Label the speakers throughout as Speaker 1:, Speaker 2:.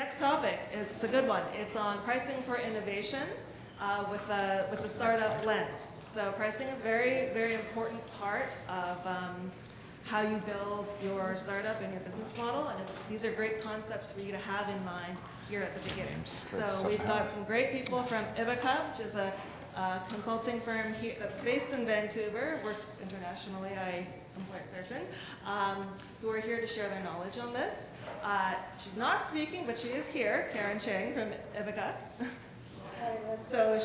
Speaker 1: next topic, it's a good one. It's on pricing for innovation with the startup lens. So pricing is a very, very important part of how you build your startup and your business model, and these are great concepts for you to have in mind here at the beginning. So we've got some great people from Ibbaka, which is a consulting firm here that's based in Vancouver, works internationally, I am quite certain, who are here to share their knowledge on this. She's not speaking, but she is here, Karen Chang from Ibbaka. So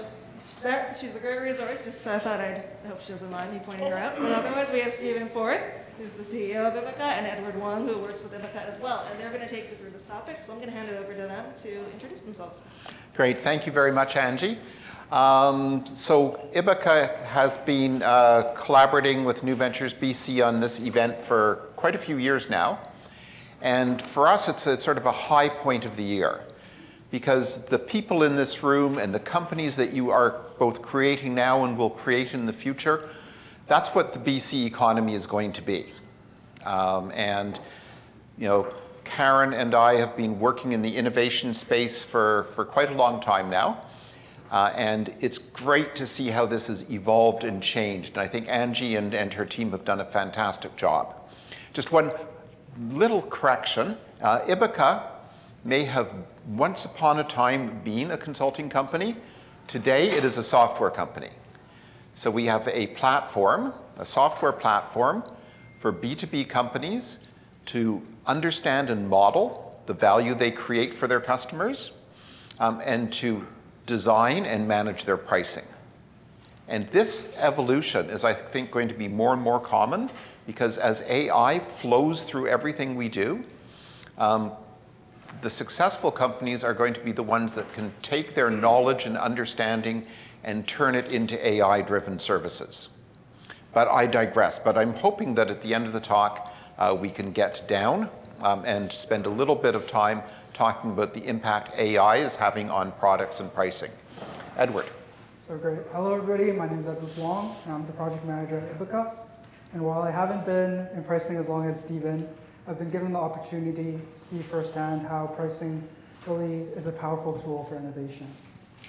Speaker 1: she's a great resource, just I hope she doesn't mind me pointing her out. But otherwise, we have Stephen Forth, who's the CEO of Ibbaka, and Edward Wong, who works with Ibbaka as well. And they're going to take you through this topic, so I'm going to hand it over to them to introduce themselves.
Speaker 2: Great, thank you very much, Angie. So Ibbaka has been collaborating with New Ventures BC on this event for quite a few years now. And for us, it's sort of a high point of the year, because the people in this room and the companies that you are both creating now and will create in the future, that's what the BC economy is going to be. And you know, Karen and I have been working in the innovation space for quite a long time now. And it's great to see how this has evolved and changed. And I think Angie and her team have done a fantastic job. Just one little correction. Ibbaka may have once upon a time been a consulting company. Today, it is a software company. So we have a platform, a software platform for B2B companies to understand and model the value they create for their customers, and to design and manage their pricing. And this evolution is, I think, going to be more and more common, because as AI flows through everything we do, the successful companies are going to be the ones that can take their knowledge and understanding and turn it into AI-driven services. But I digress. But I'm hoping that at the end of the talk, we can get down and spend a little bit of time talking about the impact AI is having on products and pricing. Edward.
Speaker 3: So great. Hello, everybody. My name is Edward Wong, and I'm the project manager at Ibbaka. And while I haven't been in pricing as long as Stephen, I've been given the opportunity to see firsthand how pricing really is a powerful tool for innovation.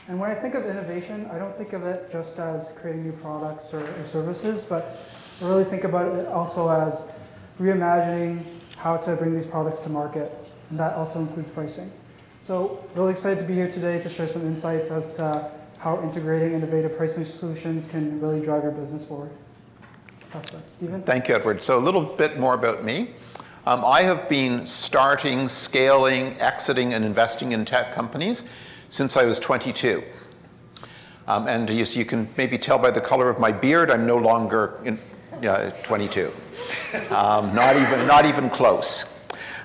Speaker 3: And when I think of innovation, I don't think of it just as creating new products or services, but I really think about it also as reimagining how to bring these products to market. And that also includes pricing. So really excited to be here today to share some insights as to how integrating innovative pricing solutions can really drive your business forward. Pass back to Stephen.
Speaker 2: Thank you, Edward. So a little bit more about me. I have been starting, scaling, exiting, and investing in tech companies since I was 22. And you can maybe tell by the color of my beard, I'm no longer 22. Not even close.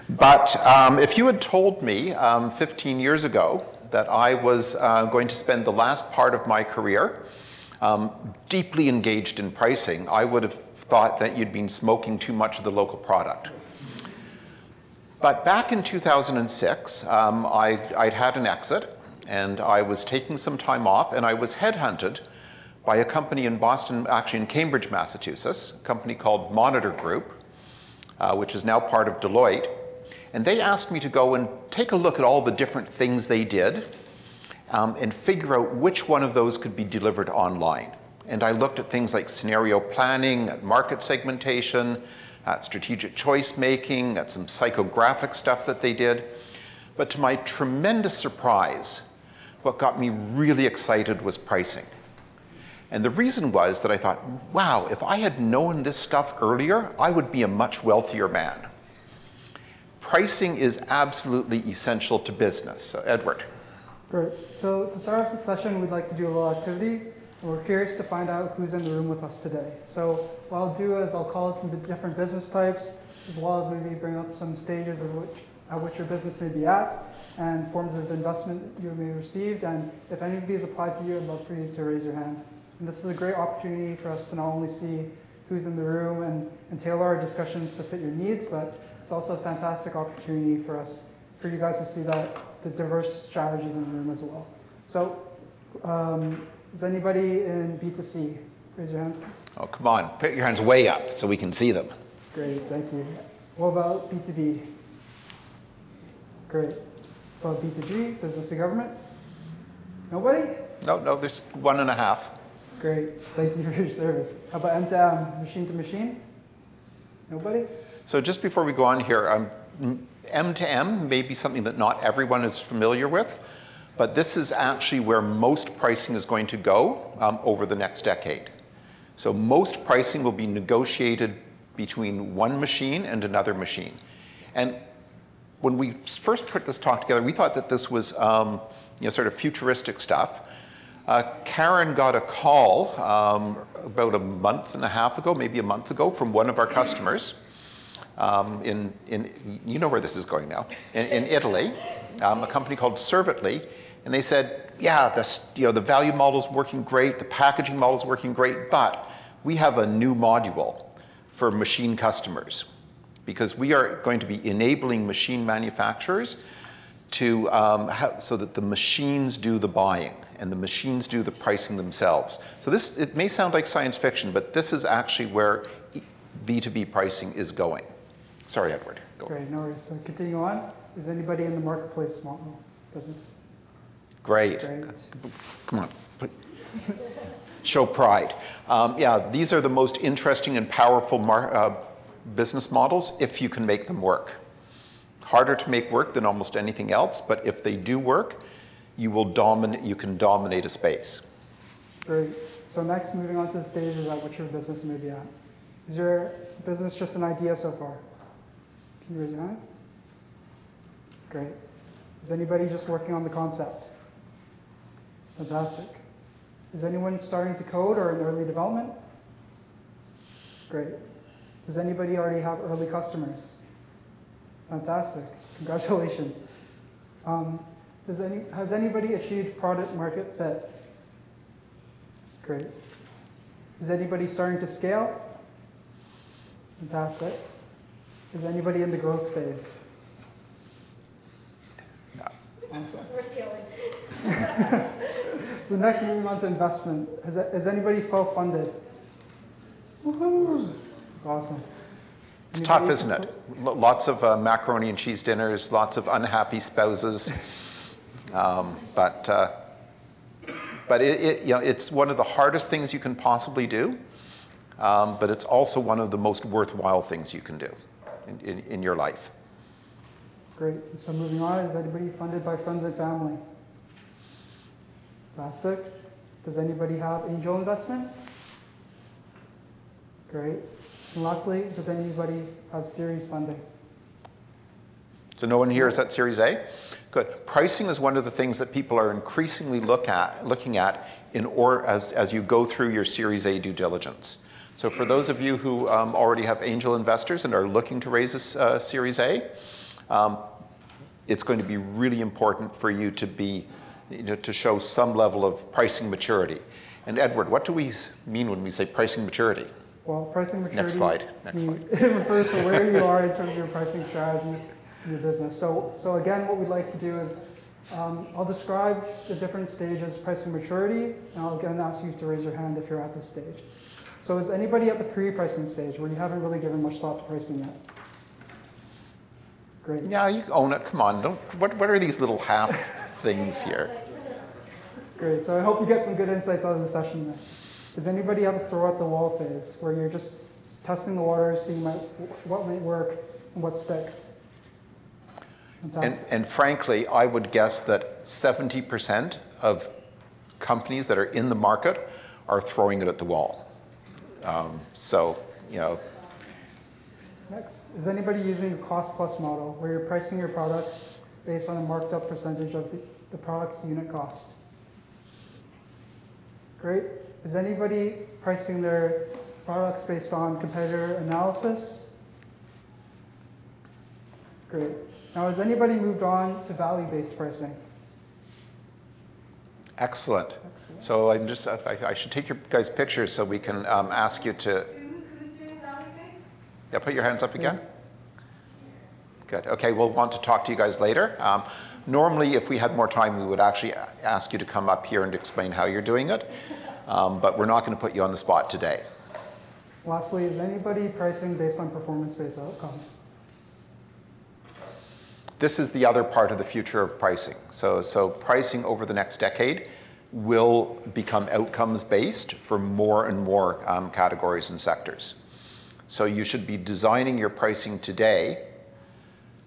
Speaker 2: But if you had told me 15 years ago that I was going to spend the last part of my career deeply engaged in pricing, I would have thought that you'd been smoking too much of the local product. But back in 2006, I'd had an exit, and I was taking some time off, and I was headhunted by a company in Boston, actually in Cambridge, Massachusetts, a company called Monitor Group, which is now part of Deloitte. And they asked me to go and take a look at all the different things they did and figure out which one of those could be delivered online. And I looked at things like scenario planning, at market segmentation, at strategic choice making, at some psychographic stuff that they did. But to my tremendous surprise, what got me really excited was pricing. And the reason was that I thought, wow, if I had known this stuff earlier, I would be a much wealthier man. Pricing is absolutely essential to business. So, Edward.
Speaker 3: Great. So to start off the session, we'd like to do a little activity. And we're curious to find out who's in the room with us today. So what I'll do is I'll call out some different business types, as well as maybe bring up some stages at which your business may be at, and forms of investment you may have received. And if any of these apply to you, I'd love for you to raise your hand. And this is a great opportunity for us to not only see who's in the room and tailor our discussions to fit your needs, but it's also a fantastic opportunity for you guys to see the diverse strategies in the room as well. So is anybody in B2C? Raise your hands, please.
Speaker 2: Oh, come on. Put your hands way up so we can see them.
Speaker 3: Great, thank you. What about B2B? Great. About B2G, business to government? Nobody?
Speaker 2: No, there's 1.5.
Speaker 3: Great, thank you for your service. How about M2M, machine to machine? Nobody?
Speaker 2: So just before we go on here, M2M may be something that not everyone is familiar with, but this is actually where most pricing is going to go over the next decade. So most pricing will be negotiated between one machine and another machine. And when we first put this talk together, we thought that this was sort of futuristic stuff. Karen got a call about a month and a half ago, maybe a month ago, from one of our customers in you know where this is going now, in Italy, a company called Servitly, and they said, yeah, the value model's working great, the packaging model's working great, but we have a new module for machine customers because we are going to be enabling machine manufacturers to so that the machines do the buying and the machines do the pricing themselves. So it may sound like science fiction, but this is actually where B2B pricing is going. Sorry, Edward. Go.
Speaker 3: Great, no worries. So continue on. Is anybody in the marketplace model business?
Speaker 2: Great.
Speaker 3: Great.
Speaker 2: Come on. Show pride. Yeah, these are the most interesting and powerful business models if you can make them work. Harder to make work than almost anything else, but if they do work, you can dominate a space.
Speaker 3: Great. So next, moving on to the stage is at which your business may be at. Is your business just an idea so far? Can you raise your hands? Great. Is anybody just working on the concept? Fantastic. Is anyone starting to code or in early development? Great. Does anybody already have early customers? Fantastic. Congratulations. Has anybody achieved product market fit? Great. Is anybody starting to scale? Fantastic. Is anybody in the growth phase?
Speaker 2: No.
Speaker 3: Awesome.
Speaker 4: We're scaling.
Speaker 3: So next, moving on to investment. Is anybody self-funded? Woohoo! That's awesome.
Speaker 2: It's tough, isn't it? Lots of macaroni and cheese dinners, lots of unhappy spouses. But it's one of the hardest things you can possibly do, but it's also one of the most worthwhile things you can do in your life.
Speaker 3: Great. So moving on, is anybody funded by friends and family? Fantastic. Does anybody have angel investment? Great. And lastly, does anybody have series funding?
Speaker 2: So no one here is at Series A? Good. Pricing is one of the things that people are increasingly looking at as you go through your Series A due diligence. So for those of you who already have angel investors and are looking to raise a Series A, it's going to be really important for you to show some level of pricing maturity. And Edward, what do we mean when we say pricing maturity?
Speaker 3: Well, pricing maturity.
Speaker 2: Next slide.
Speaker 3: It refers to where you are in terms of your pricing strategy in your business. So again, what we'd like to do is I'll describe the different stages of pricing maturity, and I'll again ask you to raise your hand if you're at this stage. So is anybody at the pre-pricing stage where you haven't really given much thought to pricing yet? Great.
Speaker 2: Yeah, you own it. Come on. What are these little half things here?
Speaker 3: Great. So I hope you get some good insights out of the session then. Does anybody have a throw at the wall phase where you're just testing the waters, seeing what might work and what sticks?
Speaker 2: And frankly, I would guess that 70% of companies that are in the market are throwing it at the wall.
Speaker 3: Next, is anybody using the cost plus model where you're pricing your product based on a marked up percentage of the product's unit cost? Great. Is anybody pricing their products based on competitor analysis? Great. Now, has anybody moved on to value-based pricing?
Speaker 2: Excellent. So I should take your guys' pictures so we can ask you to. Yeah, put your hands up again. Good. Okay, we'll want to talk to you guys later. Normally, if we had more time, we would actually ask you to come up here and explain how you're doing it. But we're not going to put you on the spot today.
Speaker 3: Lastly, is anybody pricing based on performance-based outcomes?
Speaker 2: this is the other part of the future of pricing. So pricing over the next decade will become outcomes-based for more and more categories and sectors. So you should be designing your pricing today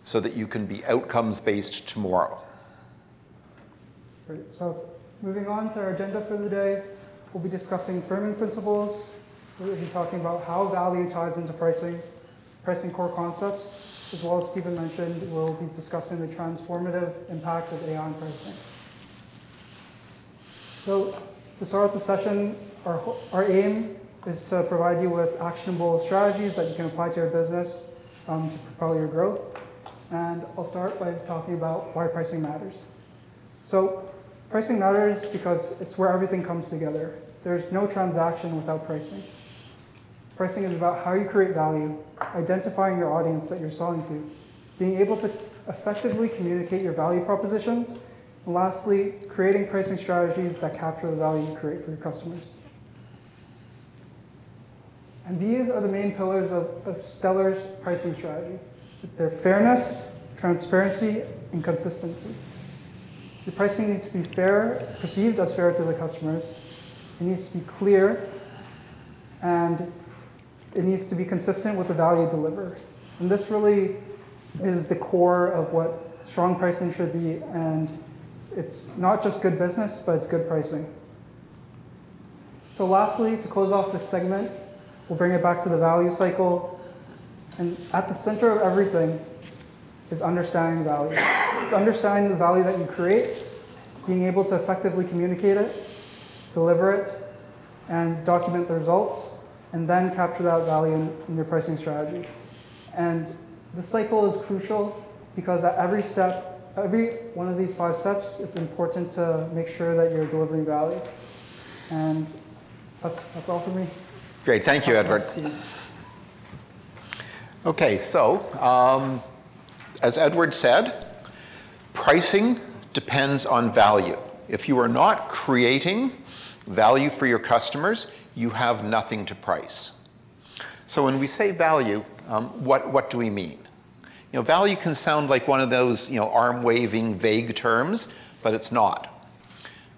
Speaker 2: so that you can be outcomes-based tomorrow.
Speaker 3: Great. So moving on to our agenda for the day, we'll be discussing firming principles. We'll be talking about how value ties into pricing core concepts, as well as Stephen mentioned, we'll be discussing the transformative impact of AI on pricing. So to start the session, our aim is to provide you with actionable strategies that you can apply to your business to propel your growth. And I'll start by talking about why pricing matters. So pricing matters because it's where everything comes together. There's no transaction without pricing. Pricing is about how you create value, identifying your audience that you're selling to, being able to effectively communicate your value propositions, and lastly, creating pricing strategies that capture the value you create for your customers. And these are the main pillars of Stellar's pricing strategy. They're fairness, transparency, and consistency. Your pricing needs to be fair, perceived as fair to the customers. It needs to be clear, and it needs to be consistent with the value delivered. And this really is the core of what strong pricing should be, and it's not just good business, but it's good pricing. So lastly, to close off this segment, we'll bring it back to the value cycle. And at the center of everything is understanding value. It's understanding the value that you create, being able to effectively communicate it, deliver it, and document the results, and then capture that value in your pricing strategy. And this cycle is crucial because at every step, every one of these 5 steps, it's important to make sure that you're delivering value. And that's all for me.
Speaker 2: Great, thank you, Edward. Okay, so as Edward said, pricing depends on value. If you are not creating value for your customers, you have nothing to price. So when we say value, what do we mean? Value can sound like one of those arm-waving, vague terms, but it's not.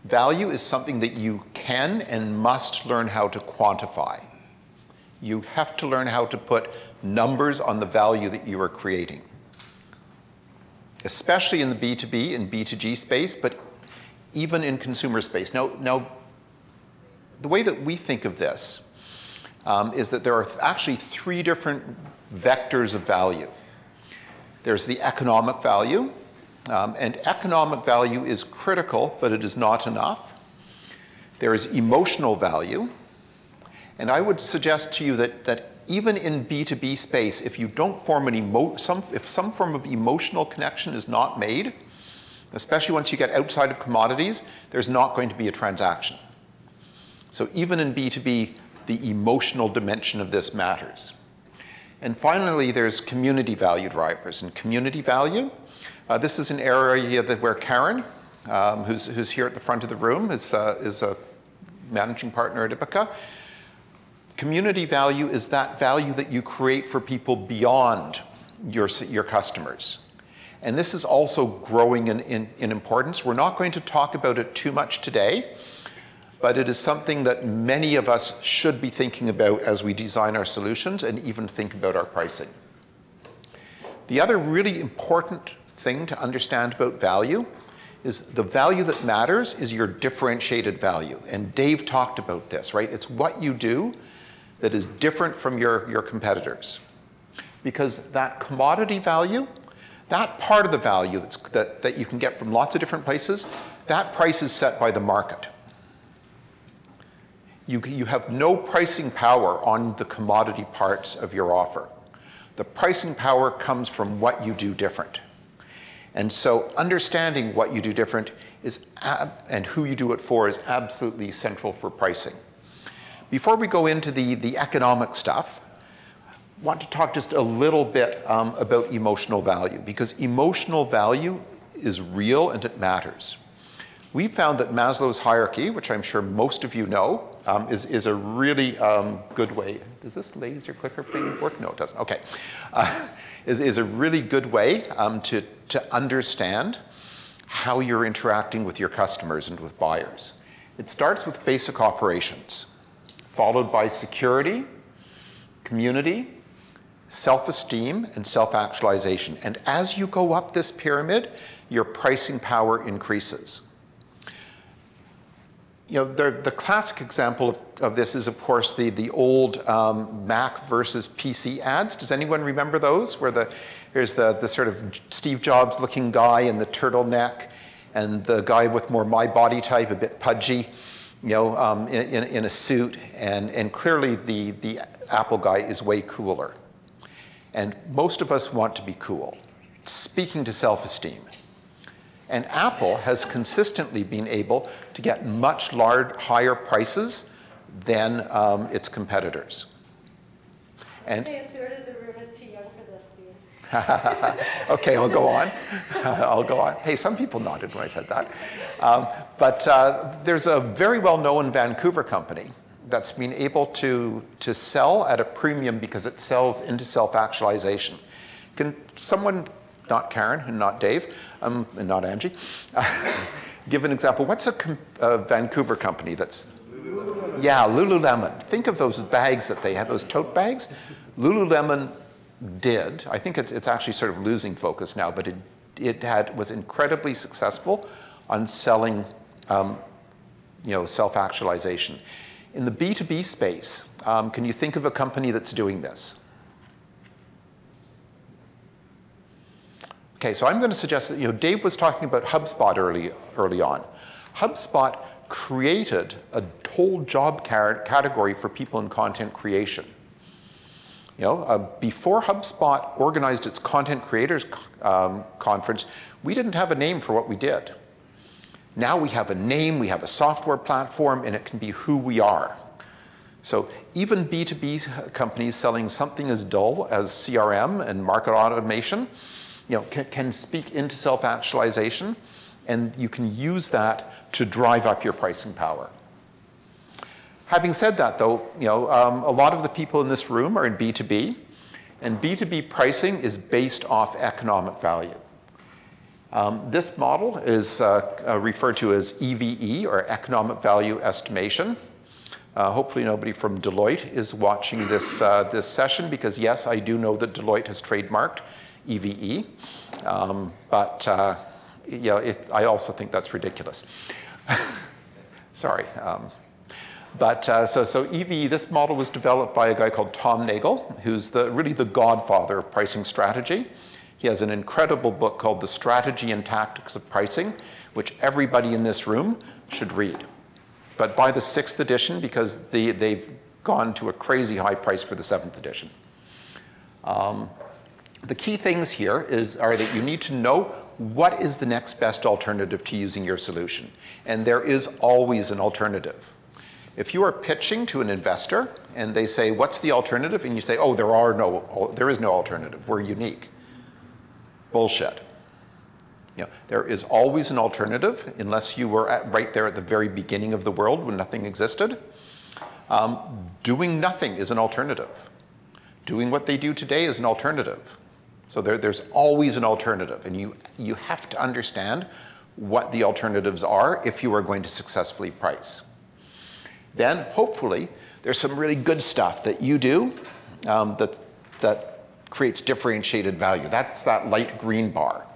Speaker 2: Value is something that you can and must learn how to quantify. You have to learn how to put numbers on the value that you are creating, especially in the B2B and B2G space, but even in consumer space. Now, the way that we think of this is that there are actually 3 different vectors of value. There's the economic value, and economic value is critical, but it is not enough. There is emotional value, and I would suggest to you that even in B2B space, if you don't form if some form of emotional connection is not made, especially once you get outside of commodities, there's not going to be a transaction. So even in B2B, the emotional dimension of this matters. And finally, there's community value drivers. And community value, this is an area where Karen, who's here at the front of the room, is a managing partner at Ibbaka. Community value is that value that you create for people beyond your customers. And this is also growing in importance. We're not going to talk about it too much today, but it is something that many of us should be thinking about as we design our solutions and even think about our pricing. The other really important thing to understand about value is the value that matters is your differentiated value. And Dave talked about this, right? It's what you do that is different from your competitors. Because that commodity value, that part of the value that you can get from lots of different places, that price is set by the market. You have no pricing power on the commodity parts of your offer. The pricing power comes from what you do different. And so understanding what you do different and who you do it for is absolutely central for pricing. Before we go into the economic stuff, I want to talk just a little bit about emotional value, because emotional value is real and it matters. we found that Maslow's hierarchy, which I'm sure most of you know, is a really good way. Does this laser clicker thing work? No, it doesn't. Okay. Is a really good way to understand how you're interacting with your customers and with buyers. It starts with basic operations, followed by security, community, self-esteem, and self-actualization. And as you go up this pyramid, your pricing power increases. You know, the classic example of this is, of course, the old Mac versus PC ads. Does anyone remember those? Where here's the sort of Steve Jobs-looking guy in the turtleneck, and the guy with more my body type, a bit pudgy, you know, in a suit, and clearly the Apple guy is way cooler. And most of us want to be cool. Speaking to self-esteem. And Apple has consistently been able to get much higher prices than its competitors.
Speaker 4: And say a third of the room is too young for this, Steve.
Speaker 2: Okay, I'll go on. I'll go on. Hey, some people nodded when I said that. But there's a very well-known Vancouver company that's been able to sell at a premium because it sells into self-actualization. Can someone, not Karen and not Dave, and not Angie, give an example? What's a Vancouver company that's... Lululemon. Yeah, Lululemon. Think of those bags that they had, those tote bags. Lululemon did, I think it's actually sort of losing focus now, but it was incredibly successful on selling you know, self-actualization. In the B2B space, can you think of a company that's doing this? Okay, so I'm going to suggest that, you know, Dave was talking about HubSpot early on. HubSpot created a whole job category for people in content creation. You know, before HubSpot organized its content creators conference, we didn't have a name for what we did. Now we have a name, we have a software platform, and it can be who we are. So even B2B companies selling something as dull as CRM and market automation, you know, can speak into self-actualization, and you can use that to drive up your pricing power. Having said that, though, you know, a lot of the people in this room are in B2B, and B2B pricing is based off economic value. This model is referred to as EVE, or economic value estimation. Hopefully nobody from Deloitte is watching this, this session, because yes, I do know that Deloitte has trademarked EVE, but you know, I also think that's ridiculous. Sorry. So EVE, this model was developed by a guy called Tom Nagel, who's really the godfather of pricing strategy. He has an incredible book called The Strategy and Tactics of Pricing, which everybody in this room should read. But buy the 6th edition, because they've gone to a crazy high price for the 7th edition. The key things here are that you need to know what is the next best alternative to using your solution. And there is always an alternative. If you are pitching to an investor and they say, what's the alternative? And you say, oh, there is no alternative. We're unique. Bullshit. You know, there is always an alternative, unless you were right there at the very beginning of the world when nothing existed. Doing nothing is an alternative. Doing what they do today is an alternative. So there's always an alternative, and you have to understand what the alternatives are if you are going to successfully price. Then, hopefully, there's some really good stuff that you do that creates differentiated value. That's that light green bar.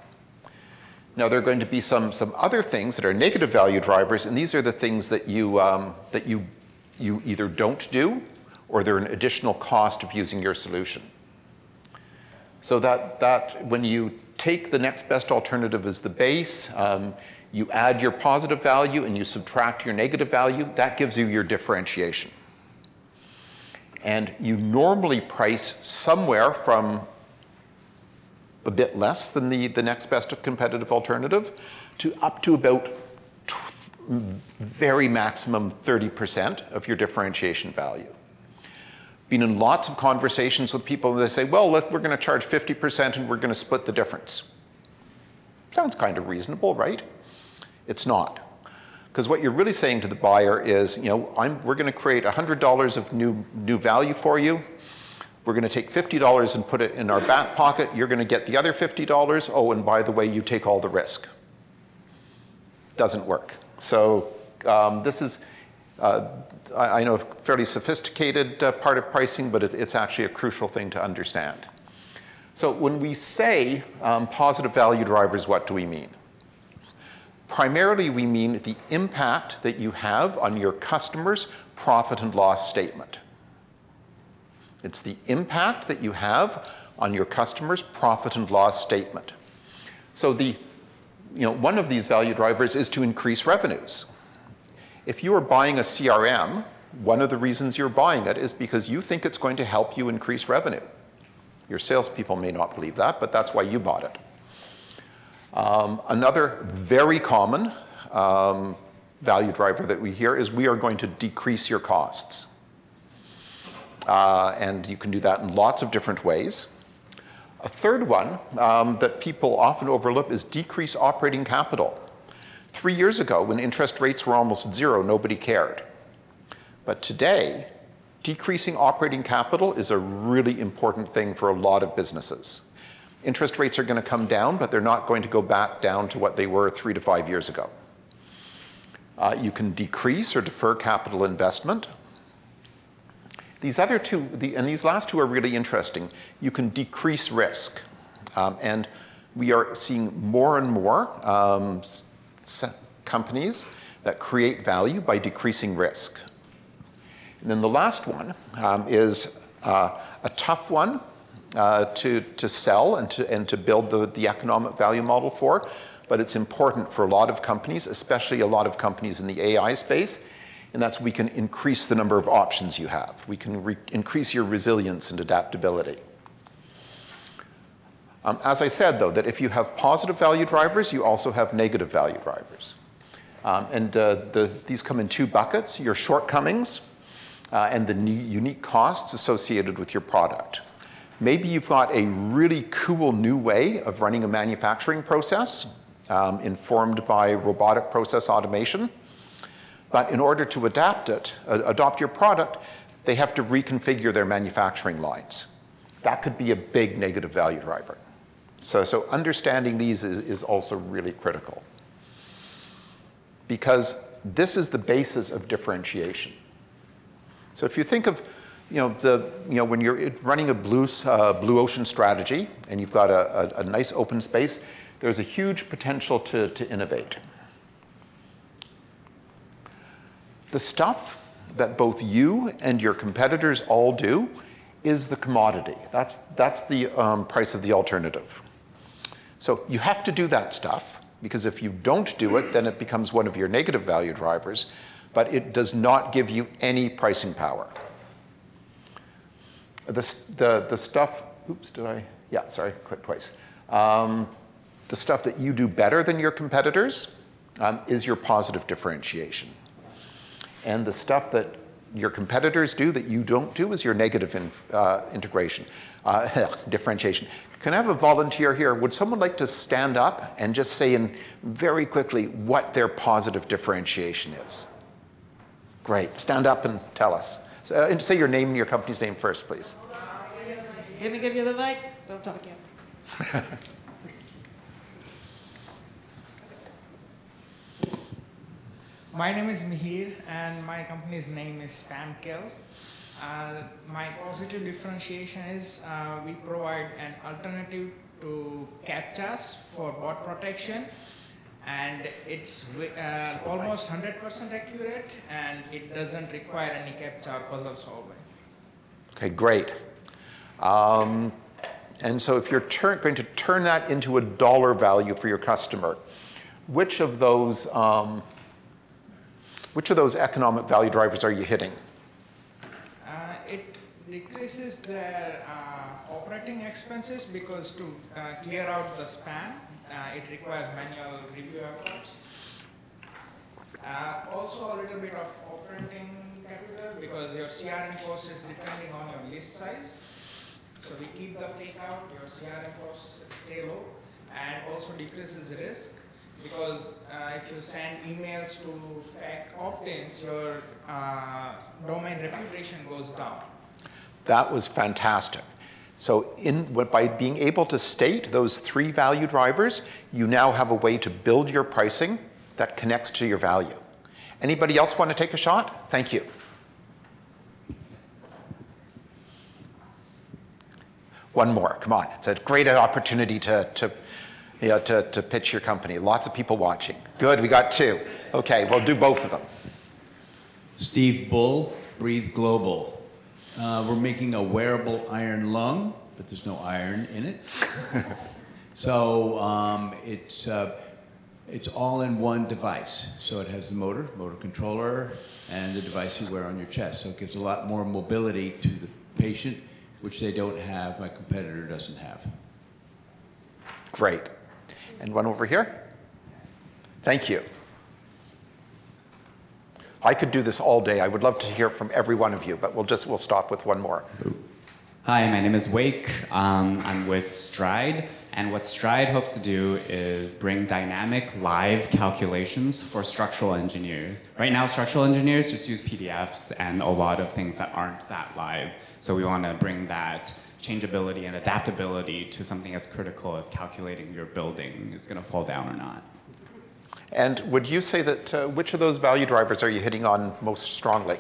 Speaker 2: Now, there are going to be some other things that are negative value drivers, and these are the things that you either don't do, or they're an additional cost of using your solution. So that when you take the next best alternative as the base, you add your positive value and you subtract your negative value, that gives you your differentiation. And you normally price somewhere from a bit less than the next best competitive alternative to up to about very maximum 30% of your differentiation value. Been in lots of conversations with people, and they say, well, look, we're going to charge 50% and we're going to split the difference. Sounds kind of reasonable, right? It's not. Because what you're really saying to the buyer is, we're going to create $100 of new value for you. We're going to take $50 and put it in our back pocket. You're going to get the other $50. Oh, and by the way, you take all the risk. Doesn't work. So this is, I know, a fairly sophisticated part of pricing, but it's actually a crucial thing to understand. So when we say positive value drivers, what do we mean? Primarily, we mean the impact that you have on your customer's profit and loss statement. It's the impact that you have on your customer's profit and loss statement. So one of these value drivers is to increase revenues. If you are buying a CRM, one of the reasons you're buying it is because you think it's going to help you increase revenue. Your salespeople may not believe that, but that's why you bought it. Another very common value driver that we hear is we are going to decrease your costs. And you can do that in lots of different ways. A third one that people often overlook is decrease operating capital. 3 years ago, when interest rates were almost zero, nobody cared. But today, decreasing operating capital is a really important thing for a lot of businesses. Interest rates are going to come down, but they're not going to go back down to what they were 3 to 5 years ago. You can decrease or defer capital investment. These other two, and these last two are really interesting. You can decrease risk. And we are seeing more and more companies that create value by decreasing risk. And then the last one is a tough one to sell and to build the economic value model for, but it's important for a lot of companies, especially a lot of companies in the AI space, and that's we can increase the number of options you have. We can increase your resilience and adaptability. As I said, though, that if you have positive value drivers, you also have negative value drivers. These come in two buckets, your shortcomings and the unique costs associated with your product. Maybe you've got a really cool new way of running a manufacturing process informed by robotic process automation. But in order to adopt your product, they have to reconfigure their manufacturing lines. That could be a big negative value driver. So understanding these is also really critical. Because this is the basis of differentiation. So if you think of when you're running a blue ocean strategy and you've got a nice open space, there's a huge potential to innovate. The stuff that both you and your competitors all do is the commodity. That's the price of the alternative. So you have to do that stuff, because if you don't do it, then it becomes one of your negative value drivers, but it does not give you any pricing power. The stuff, oops, did I? Yeah, sorry, click twice. The stuff that you do better than your competitors is your positive differentiation. And the stuff that your competitors do that you don't do is your negative differentiation. Can I have a volunteer here? Would someone like to stand up and just say very quickly what their positive differentiation is? Great, stand up and tell us. And say your name and your company's name first, please.
Speaker 1: Give you the mic. Don't talk yet.
Speaker 5: My name is Mihir, and my company's name is SpamKill. My positive differentiation is we provide an alternative to CAPTCHAs for bot protection, and it's almost 100% accurate, and it doesn't require any CAPTCHA or puzzle solving.
Speaker 2: Okay, great. And so if you're going to turn that into a dollar value for your customer, which of those economic value drivers are you hitting?
Speaker 5: It decreases their operating expenses, because to clear out the spam, it requires manual review efforts. Also a little bit of operating capital, because your CRM cost is depending on your list size. So we keep the fake out, your CRM costs stay low, and also decreases risk, because if you send emails to fake opt-ins, your domain reputation goes down.
Speaker 2: That was fantastic. So by being able to state those 3 value drivers, you now have a way to build your pricing that connects to your value. Anybody else want to take a shot? Thank you. One more, come on. It's a great opportunity to pitch your company. Lots of people watching. Good, we got 2. Okay, we'll do both of them.
Speaker 6: Steve Bull, Breathe Global. We're making a wearable iron lung, but there's no iron in it. So it's all in one device. So it has the motor controller, and the device you wear on your chest. So it gives a lot more mobility to the patient, which they don't have, my competitor doesn't have.
Speaker 2: Great. And one over here? Thank you. I could do this all day. I would love to hear from every one of you, but we'll stop with one more.
Speaker 7: Hi, my name is Wake. I'm with Stride, and what Stride hopes to do is bring dynamic live calculations for structural engineers. Right now, structural engineers just use PDFs and a lot of things that aren't that live. So we want to bring that changeability and adaptability to something as critical as calculating your building is going to fall down or not.
Speaker 2: And would you say that which of those value drivers are you hitting on most strongly?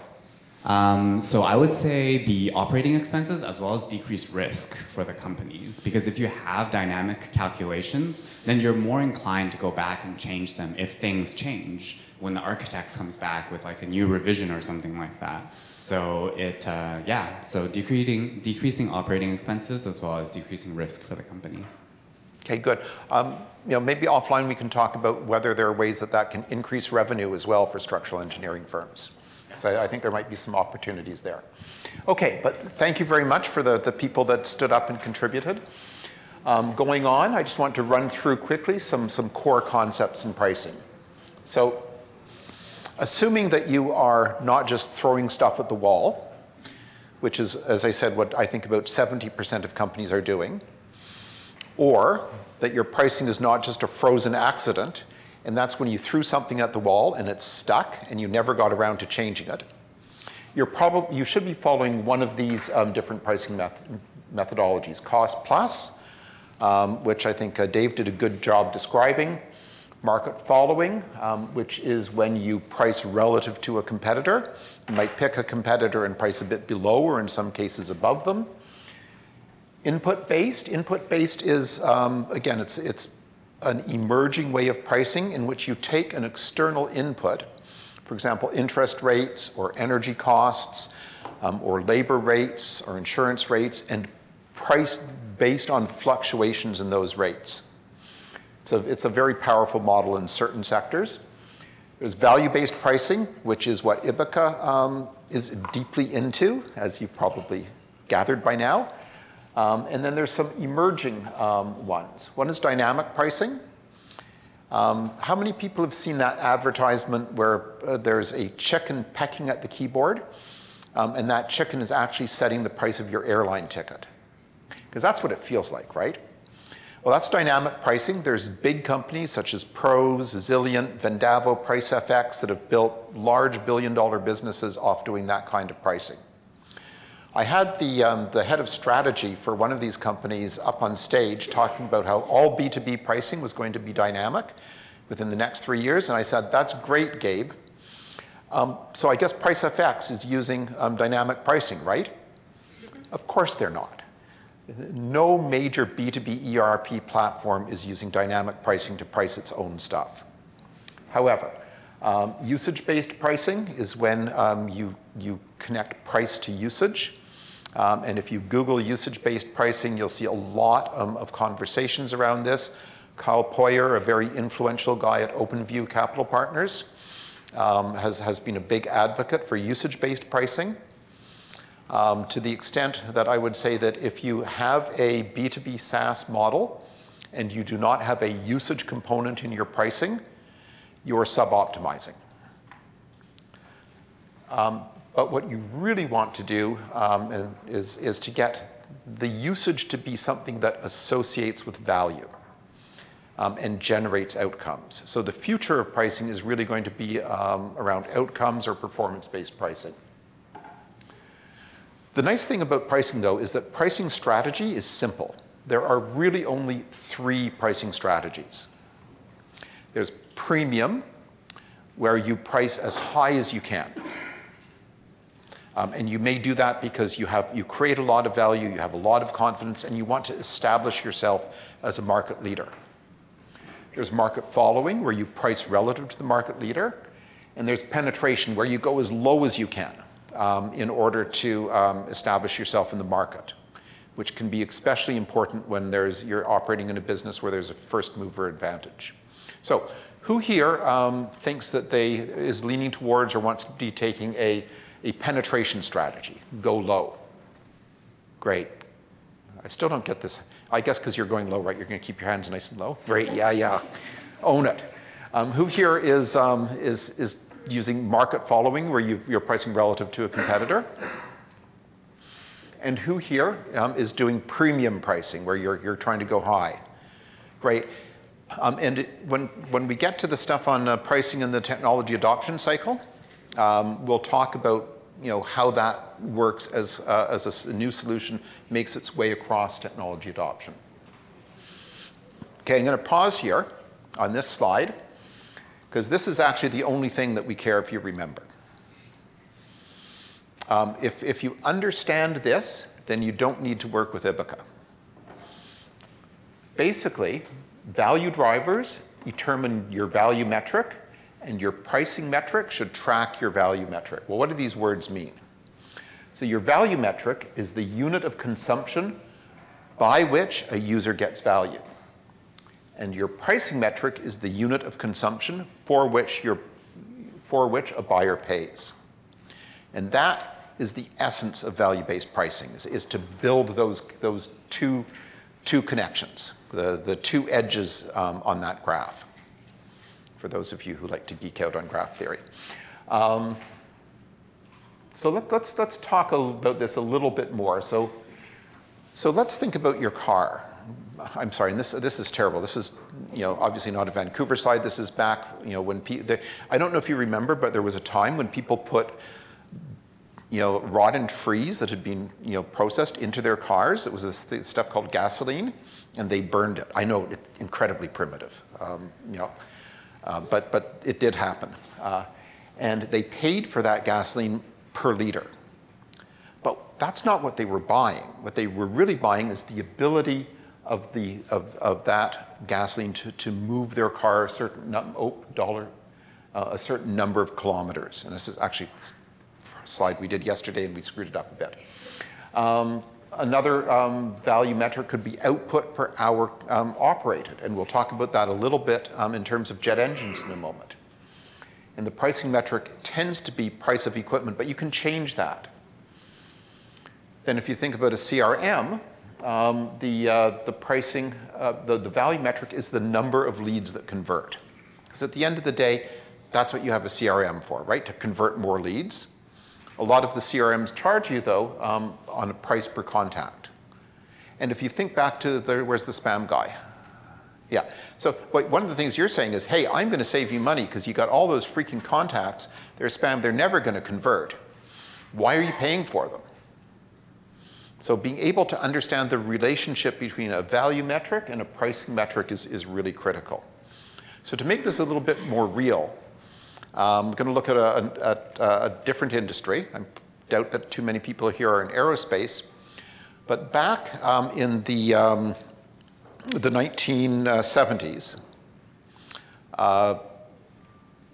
Speaker 7: So I would say the operating expenses as well as decreased risk for the companies. Because if you have dynamic calculations, then you're more inclined to go back and change them if things change when the architect comes back with like a new revision or something like that. So so decreasing operating expenses as well as decreasing risk for the companies.
Speaker 2: Okay, good. Maybe offline we can talk about whether there are ways that can increase revenue as well for structural engineering firms. So I think there might be some opportunities there. Okay, but thank you very much for the people that stood up and contributed. Going on, I just want to run through quickly some core concepts in pricing. So assuming that you are not just throwing stuff at the wall, which is, as I said, what I think about 70% of companies are doing, or that your pricing is not just a frozen accident, and that's when you threw something at the wall and it's stuck and you never got around to changing it. You should be following one of these different pricing methodologies. Cost plus, which I think Dave did a good job describing. Market following, which is when you price relative to a competitor. You might pick a competitor and price a bit below or in some cases above them. Input-based. Input-based is, again, it's an emerging way of pricing in which you take an external input, for example, interest rates or energy costs or labor rates or insurance rates, and price based on fluctuations in those rates. It's a very powerful model in certain sectors. There's value-based pricing, which is what Ibbaka is deeply into, as you've probably gathered by now. And then there's some emerging ones. One is dynamic pricing. How many people have seen that advertisement where there's a chicken pecking at the keyboard, and that chicken is actually setting the price of your airline ticket? Because that's what it feels like, right? Well, that's dynamic pricing. There's big companies such as Pros, Zilliant, Vendavo, PriceFX that have built large billion-dollar businesses off doing that kind of pricing. I had the head of strategy for one of these companies up on stage talking about how all B2B pricing was going to be dynamic within the next 3 years. And I said, that's great, Gabe. So I guess PriceFX is using dynamic pricing, right? Of course they're not. No major B2B ERP platform is using dynamic pricing to price its own stuff. However, usage-based pricing is when you connect price to usage. And if you Google usage-based pricing, you'll see a lot of conversations around this. Kyle Poyer, a very influential guy at OpenView Capital Partners, has been a big advocate for usage-based pricing. To the extent that I would say that if you have a B2B SaaS model and you do not have a usage component in your pricing, you're sub-optimizing. But what you really want to do is to get the usage to be something that associates with value. and generates outcomes. So the future of pricing is really going to be around outcomes or performance-based pricing. The nice thing about pricing, though, is that pricing strategy is simple. There are really only 3 pricing strategies. There's premium, where you price as high as you can. And you may do that because you create a lot of value, you have a lot of confidence, and you want to establish yourself as a market leader. There's market following, where you price relative to the market leader. And there's penetration, where you go as low as you can in order to establish yourself in the market, which can be especially important when you're operating in a business where there's a first mover advantage. So who here thinks that is leaning towards or wants to be taking a penetration strategy? Go low. Great. I still don't get this. I guess because you're going low, right? You're going to keep your hands nice and low? Great, yeah. Own it. Who here is using market following, where you're pricing relative to a competitor? And who here is doing premium pricing, where you're trying to go high? Great. And when we get to the stuff on pricing in the technology adoption cycle, we'll talk about how that works as a new solution makes its way across technology adoption. Okay, I'm going to pause here on this slide, because this is actually the only thing that we care if you remember. If you understand this, then you don't need to work with Ibbaka. Basically, value drivers determine your value metric, and your pricing metric should track your value metric. Well, what do these words mean? So your value metric is the unit of consumption by which a user gets value. And your pricing metric is the unit of consumption for which a buyer pays. And that is the essence of value-based pricing, is to build those two connections, the 2 edges on that graph, for those of you who like to geek out on graph theory. So let's talk about this a little bit more. So let's think about your car. I'm sorry, and this is terrible. This is obviously not a Vancouver slide. This is back when I don't know if you remember, but there was a time when people put rotten trees that had been processed into their cars. It was this stuff called gasoline, and they burned it. I know it's incredibly primitive, but it did happen, and they paid for that gasoline per liter. But that's not what they were buying. What they were really buying is the ability of that gasoline to move their car a certain number of kilometers. And this is actually a slide we did yesterday, and we screwed it up a bit. Another value metric could be output per hour operated, and we'll talk about that a little bit in terms of jet engines in a moment. And the pricing metric tends to be price of equipment, but you can change that. Then if you think about a CRM, the pricing, the value metric is the number of leads that convert. Because at the end of the day, that's what you have a CRM for, right? To convert more leads. A lot of the CRMs charge you, though, on a price per contact. And if you think back to where's the spam guy? Yeah. So one of the things you're saying is, hey, I'm going to save you money because you got all those freaking contacts. They're spam. They're never going to convert. Why are you paying for them? So being able to understand the relationship between a value metric and a pricing metric is really critical. So to make this a little bit more real, I'm going to look at a different industry. I doubt that too many people here are in aerospace. But back in the 1970s,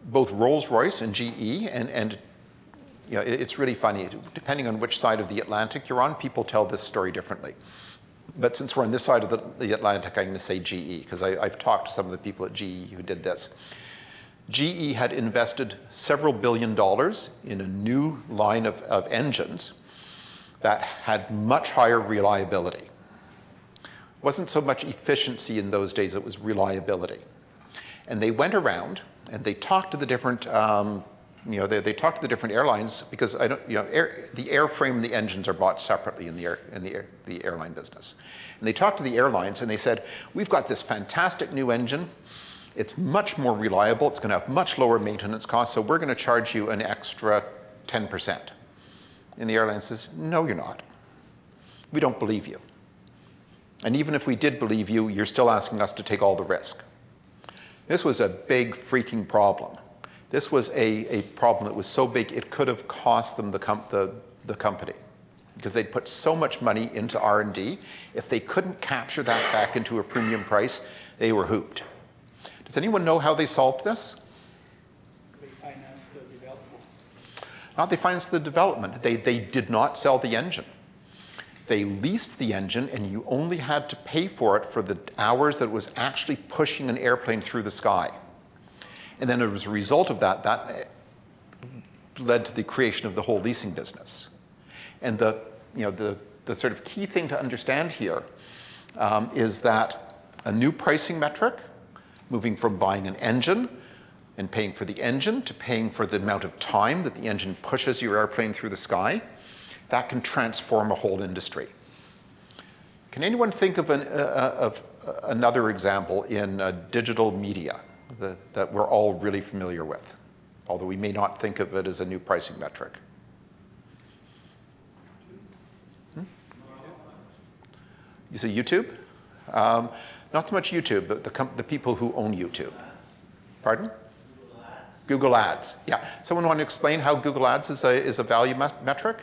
Speaker 2: both Rolls-Royce and GE, and it's really funny. Depending on which side of the Atlantic you're on, people tell this story differently. But since we're on this side of the Atlantic, I'm going to say GE, because I've talked to some of the people at GE who did this. GE had invested several $billion in a new line of engines that had much higher reliability. It wasn't so much efficiency in those days, it was reliability. And they went around and they talked to the different They talked to the different airlines because the airframe and the engines are bought separately in the airline business. And they talked to the airlines and they said, we've got this fantastic new engine. It's much more reliable. It's going to have much lower maintenance costs. So we're going to charge you an extra 10%. And the airline says, no, you're not. We don't believe you. And even if we did believe you, you're still asking us to take all the risk. This was a big freaking problem. This was a problem that was so big it could have cost them the company, because they'd put so much money into R&D. If they couldn't capture that back into a premium price, they were hooped. Does anyone know how they solved this?
Speaker 5: They financed the development.
Speaker 2: Not they financed the development. They did not sell the engine. They leased the engine, and you only had to pay for it for the hours that it was actually pushing an airplane through the sky. And then as a result of that, that led to the creation of the whole leasing business. And the sort of key thing to understand here is that a new pricing metric, moving from buying an engine and paying for the engine to paying for the amount of time that the engine pushes your airplane through the sky, that can transform a whole industry. Can anyone think of another example in digital media that we're all really familiar with, although we may not think of it as a new pricing metric? You say YouTube? Not so much YouTube, but the people who own YouTube. Pardon? Google Ads. Google Ads, yeah. Someone want to explain how Google Ads is a value metric?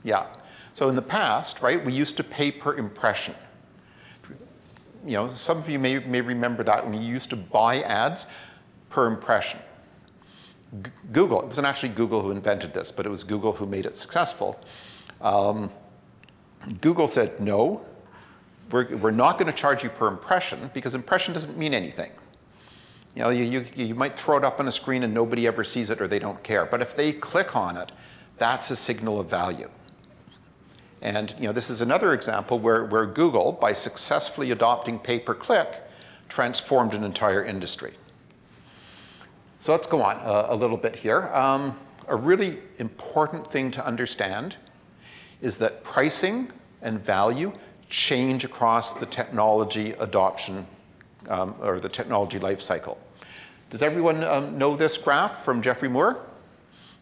Speaker 2: Yeah. So in the past, right, we used to pay per impression. Some of you may remember that when you used to buy ads per impression. Google, it wasn't actually Google who invented this, but it was Google who made it successful. Google said, no, we're not going to charge you per impression because impression doesn't mean anything. You might throw it up on a screen and nobody ever sees it or they don't care. But if they click on it, that's a signal of value. And this is another example where Google, by successfully adopting pay-per-click, transformed an entire industry. So let's go on a little bit here. A really important thing to understand is that pricing and value change across the technology adoption or the technology life cycle. Does everyone know this graph from Jeffrey Moore?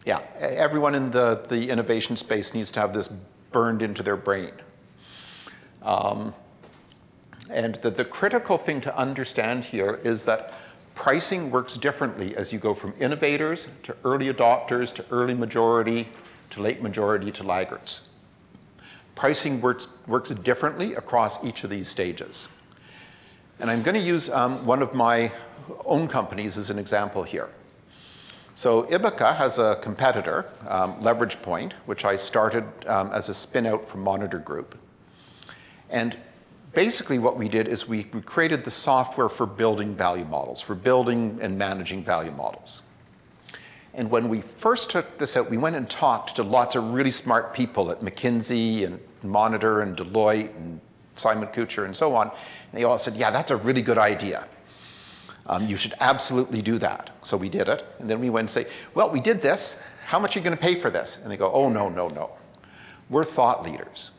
Speaker 2: Yeah, everyone in the innovation space needs to have this burned into their brain. And the critical thing to understand here is that pricing works differently as you go from innovators to early adopters to early majority to late majority to laggards. Pricing works differently across each of these stages. And I'm going to use one of my own companies as an example here. So Ibbaka has a competitor, Leverage Point, which I started as a spin-out from Monitor Group. And basically what we did is we created the software for building value models, for building and managing value models. And when we first took this out, we went and talked to lots of really smart people at McKinsey and Monitor and Deloitte and Simon Kucher and so on. And they all said, yeah, that's a really good idea. You should absolutely do that. So we did it. And then we went and say, well, we did this. How much are you going to pay for this? And they go, oh, no, no, no. We're thought leaders.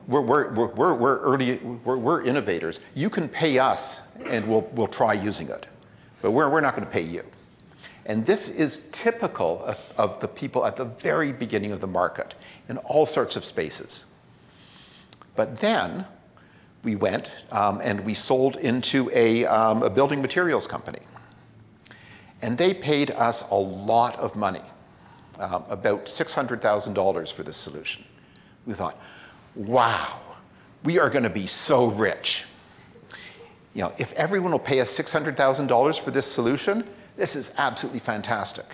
Speaker 2: We're innovators. You can pay us, and we'll try using it. But we're not going to pay you. And this is typical of the people at the very beginning of the market in all sorts of spaces. But then we went and we sold into a building materials company. And they paid us a lot of money, about $600,000 for this solution. We thought, wow, we are going to be so rich. If everyone will pay us $600,000 for this solution, this is absolutely fantastic.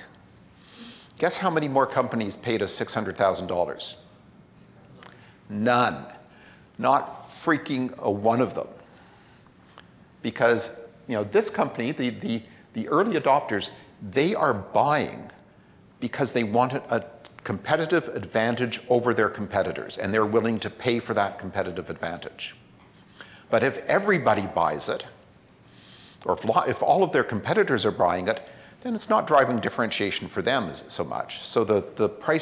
Speaker 2: Guess how many more companies paid us $600,000? None. Not freaking one of them. Because this company, the early adopters, they are buying because they wanted a competitive advantage over their competitors, and they're willing to pay for that competitive advantage. But if everybody buys it, or if all of their competitors are buying it, then it's not driving differentiation for them so much. So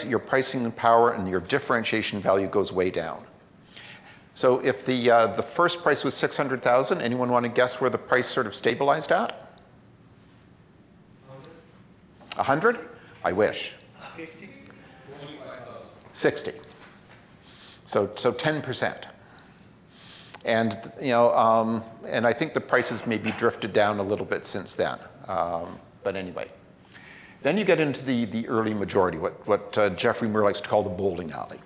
Speaker 2: your pricing power and your differentiation value goes way down. So if the first price was 600,000, anyone want to guess where the price sort of stabilized at? 100? I wish.
Speaker 8: 50?
Speaker 2: 60. So 10%. And and I think the prices maybe drifted down a little bit since then. But anyway, then you get into the early majority, what Jeffrey Moore likes to call the bowling alley.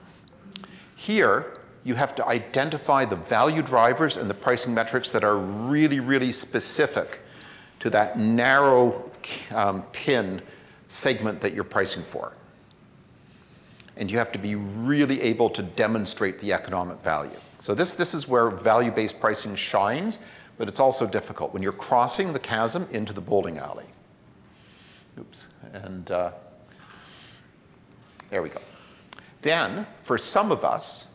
Speaker 2: Here, you have to identify the value drivers and the pricing metrics that are really, really specific to that narrow pin segment that you're pricing for. And you have to be really able to demonstrate the economic value. So this is where value-based pricing shines, but it's also difficult when you're crossing the chasm into the bowling alley. Oops, and there we go. Then, for some of us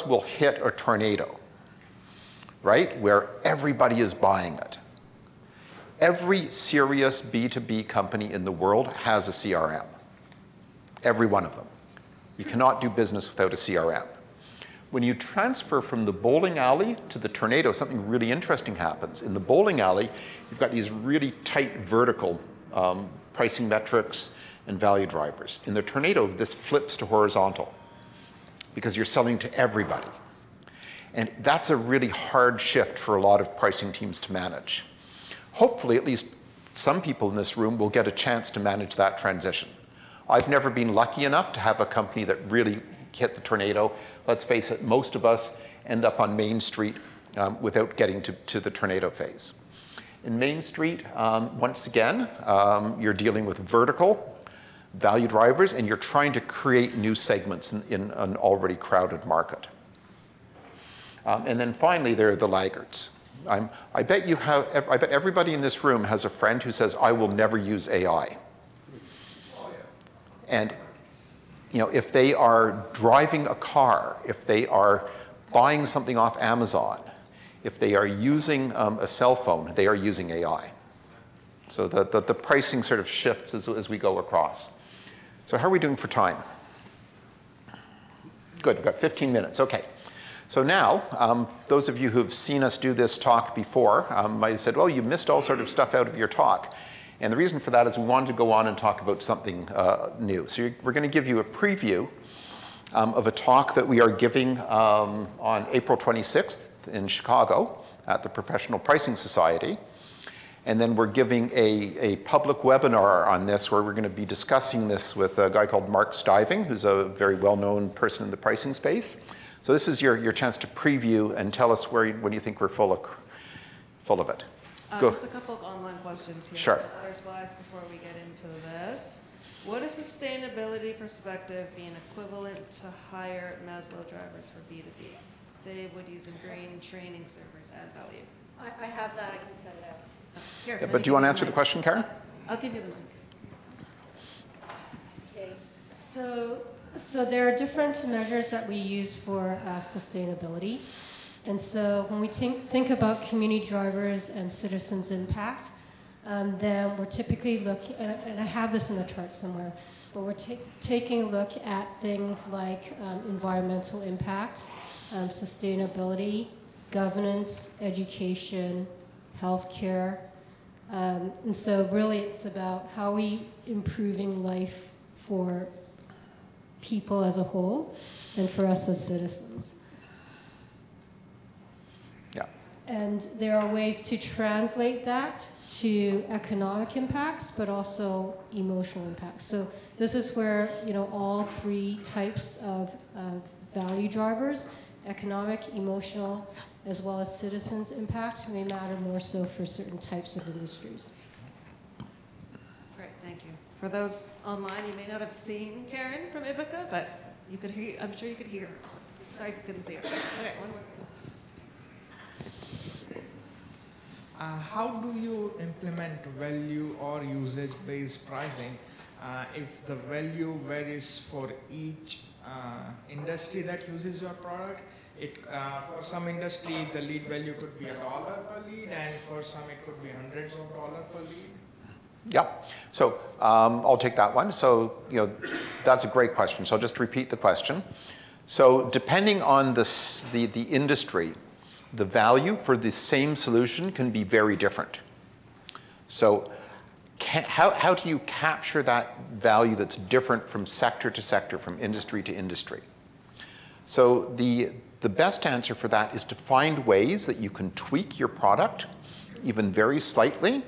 Speaker 2: will hit a tornado, right? Where everybody is buying it. Every serious B2B company in the world has a CRM. Every one of them. You cannot do business without a CRM. When you transfer from the bowling alley to the tornado, something really interesting happens. In the bowling alley, you've got these really tight vertical pricing metrics and value drivers. In the tornado, this flips to horizontal because you're selling to everybody. And that's a really hard shift for a lot of pricing teams to manage. Hopefully, at least some people in this room will get a chance to manage that transition. I've never been lucky enough to have a company that really hit the tornado. Let's face it, most of us end up on Main Street without getting to the tornado phase. In Main Street, once again, you're dealing with vertical value drivers, and you're trying to create new segments in an already crowded market. And then finally, there are the laggards. I bet everybody in this room has a friend who says, I will never use AI. And if they are driving a car, if they are buying something off Amazon, if they are using a cell phone, they are using AI. So the pricing sort of shifts as we go across. So how are we doing for time? Good, we've got 15 minutes, okay. So now, those of you who've seen us do this talk before might have said, well, you missed all sort of stuff out of your talk. And the reason for that is we wanted to go on and talk about something new. So we're going to give you a preview of a talk that we are giving on April 26th in Chicago at the Professional Pricing Society. And then we're giving a public webinar on this where we're going to be discussing this with a guy called Mark Stiving, who's a very well-known person in the pricing space. So this is your chance to preview and tell us when you think we're full of it.
Speaker 1: Just a couple of online questions here.
Speaker 2: Sure.
Speaker 1: Other slides before we get into this. Would a sustainability perspective be an equivalent to higher Maslow drivers for B2B? Say, would using green training servers add value?
Speaker 4: I have that, I can set it out.
Speaker 1: Here,
Speaker 2: Yeah, but do you want to answer the question, Karen?
Speaker 1: I'll give you the mic.
Speaker 4: Okay, so there are different measures that we use for sustainability. And so when we think about community drivers and citizens' impact, then we're typically looking, and I have this in a chart somewhere, but we're taking a look at things like environmental impact, sustainability, governance, education, healthcare. And so really it's about how are we improving life for people as a whole and for us as citizens.
Speaker 2: Yeah.
Speaker 4: And there are ways to translate that to economic impacts, but also emotional impacts. So this is where, all three types of value drivers, economic, emotional, as well as citizens' impact, may matter more so for certain types of industries.
Speaker 1: Great, thank you. For those online, you may not have seen Karen from Ibbaka, but you could hear. I'm sure you could hear her. So sorry if you couldn't see her. Okay, one more.
Speaker 5: How do you implement value or usage-based pricing if the value varies for each industry that uses your product? For some industry, the lead value could be $1 per lead, and for some it could be hundreds of dollars per lead.
Speaker 2: Yeah. So I'll take that one. So that's a great question. So I'll just repeat the question. So depending on the industry, the value for the same solution can be very different. So how do you capture that value that's different from sector to sector, from industry to industry? So the best answer for that is to find ways that you can tweak your product, even very slightly,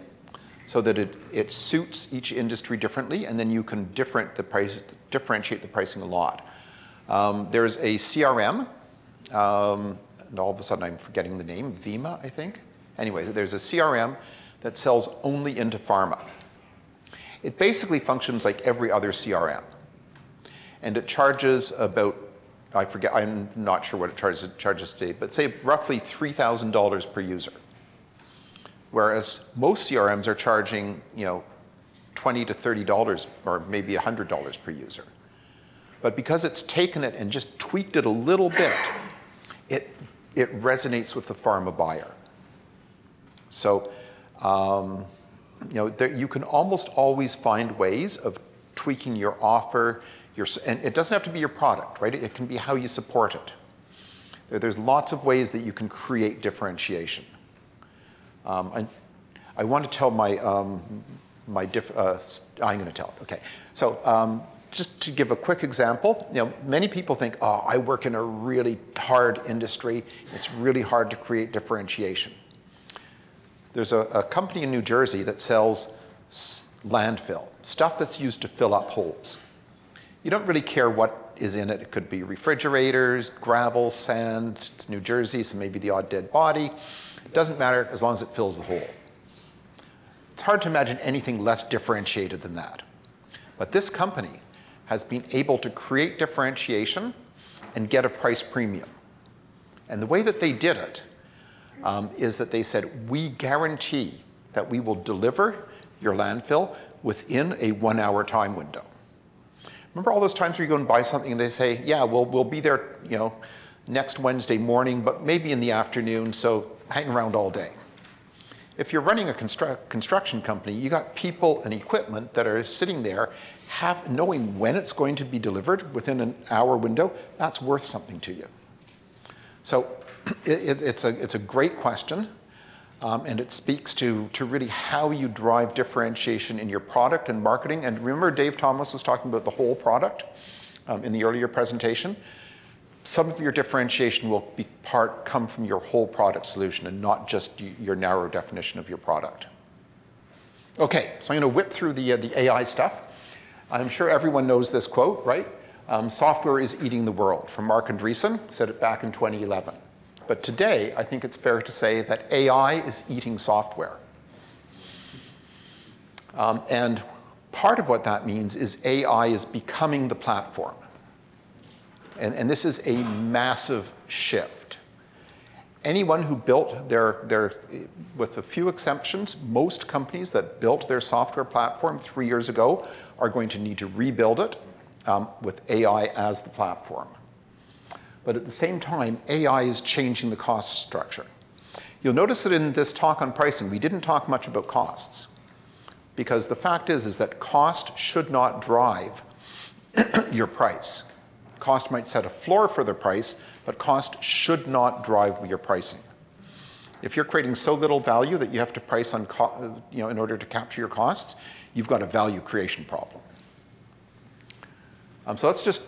Speaker 2: so that it suits each industry differently, and then you can differentiate the pricing a lot. There's a CRM, and all of a sudden I'm forgetting the name, Vima, I think. Anyway, there's a CRM that sells only into pharma. It basically functions like every other CRM. And it charges about, I forget, I'm not sure what it charges today, but say roughly $3,000 per user. Whereas most CRMs are charging, $20 to $30 or maybe $100 per user. But because it's taken it and just tweaked it a little bit, it resonates with the pharma buyer. So, you can almost always find ways of tweaking your offer, and it doesn't have to be your product, right? It can be how you support it. There's lots of ways that you can create differentiation. I want to tell I'm going to tell it, okay. So just to give a quick example, many people think, oh, I work in a really hard industry. It's really hard to create differentiation. There's a company in New Jersey that sells landfill, stuff that's used to fill up holes. You don't really care what is in it. It could be refrigerators, gravel, sand. It's New Jersey, so maybe the odd dead body. It doesn't matter as long as it fills the hole. It's hard to imagine anything less differentiated than that. But this company has been able to create differentiation and get a price premium. And the way that they did it is that they said, we guarantee that we will deliver your landfill within a 1 hour time window. Remember all those times where you go and buy something and they say, yeah, we'll be there, next Wednesday morning, but maybe in the afternoon, so hang around all day. If you're running a construction company, you got people and equipment that are sitting there, knowing when it's going to be delivered within an hour window, that's worth something to you. So it's a great question, and it speaks to really how you drive differentiation in your product and marketing. And remember, Dave Thomas was talking about the whole product in the earlier presentation. Some of your differentiation will come from your whole product solution and not just your narrow definition of your product. Okay, so I'm going to whip through the AI stuff. I'm sure everyone knows this quote, right? Software is eating the world, from Mark Andreessen, said it back in 2011. But today, I think it's fair to say that AI is eating software. And part of what that means is AI is becoming the platform. And this is a massive shift. Anyone who built with a few exceptions, most companies that built their software platform 3 years ago are going to need to rebuild it with AI as the platform. But at the same time, AI is changing the cost structure. You'll notice that in this talk on pricing, we didn't talk much about costs. Because the fact is that cost should not drive your price. Cost might set a floor for the price, but cost should not drive your pricing. If you're creating so little value that you have to price on, in order to capture your costs, you've got a value creation problem. So let's just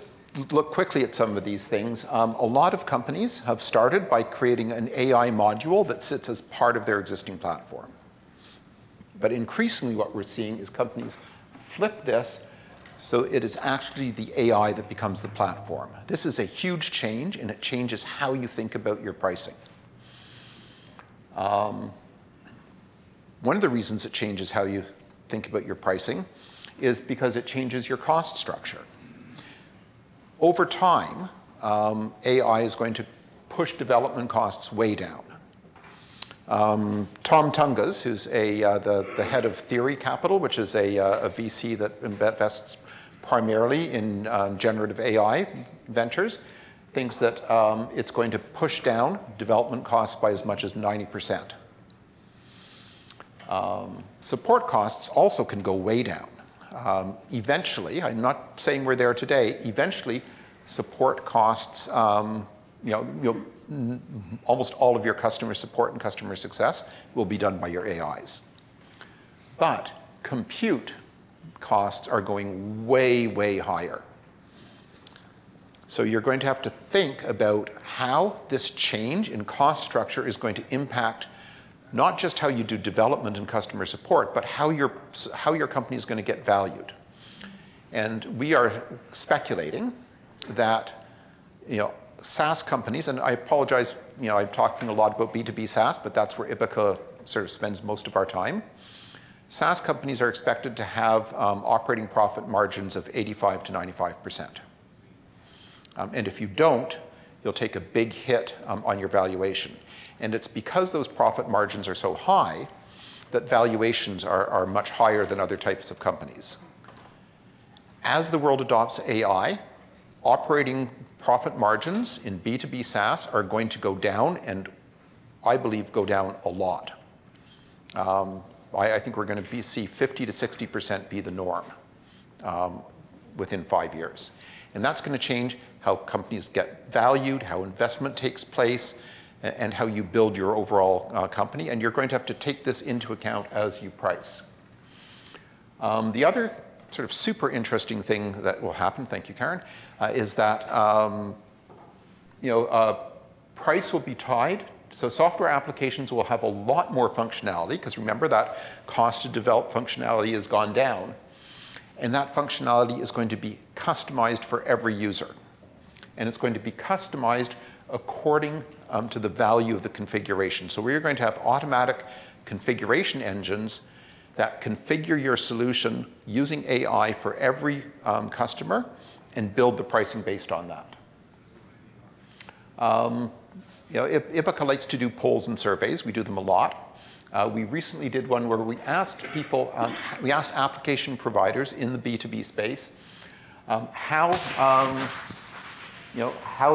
Speaker 2: look quickly at some of these things. A lot of companies have started by creating an AI module that sits as part of their existing platform. But increasingly what we're seeing is companies flip this so it is actually the AI that becomes the platform. This is a huge change, and it changes how you think about your pricing. One of the reasons it changes how you think about your pricing is because it changes your cost structure. Over time, AI is going to push development costs way down. Tom Tungas, who's the head of Theory Capital, which is a VC that invests primarily in generative AI ventures, thinks that it's going to push down development costs by as much as 90%. Support costs also can go way down. Eventually, I'm not saying we're there today, eventually support costs, almost all of your customer support and customer success will be done by your AIs. But compute costs are going way, way higher. So you're going to have to think about how this change in cost structure is going to impact not just how you do development and customer support, but how your company is going to get valued. And we are speculating that, SaaS companies, and I apologize, I'm talking a lot about B2B SaaS, but that's where Ibbaka sort of spends most of our time. SaaS companies are expected to have operating profit margins of 85 to 95%. And if you don't, you'll take a big hit on your valuation. And it's because those profit margins are so high that valuations are much higher than other types of companies. As the world adopts AI, operating profit margins in B2B SaaS are going to go down, and I believe go down a lot. I think we're going to see 50 to 60% be the norm within 5 years. And that's going to change how companies get valued, how investment takes place, and how you build your overall company. And you're going to have to take this into account as you price. The other sort of super interesting thing that will happen, thank you, Karen, is that price will be tied. So software applications will have a lot more functionality, because remember that cost to develop functionality has gone down. And that functionality is going to be customized for every user. And it's going to be customized according to the value of the configuration. So we're going to have automatic configuration engines that configure your solution using AI for every customer and build the pricing based on that. Ibbaka likes to do polls and surveys. We do them a lot. We recently did one where we asked people, we asked application providers in the B2B space how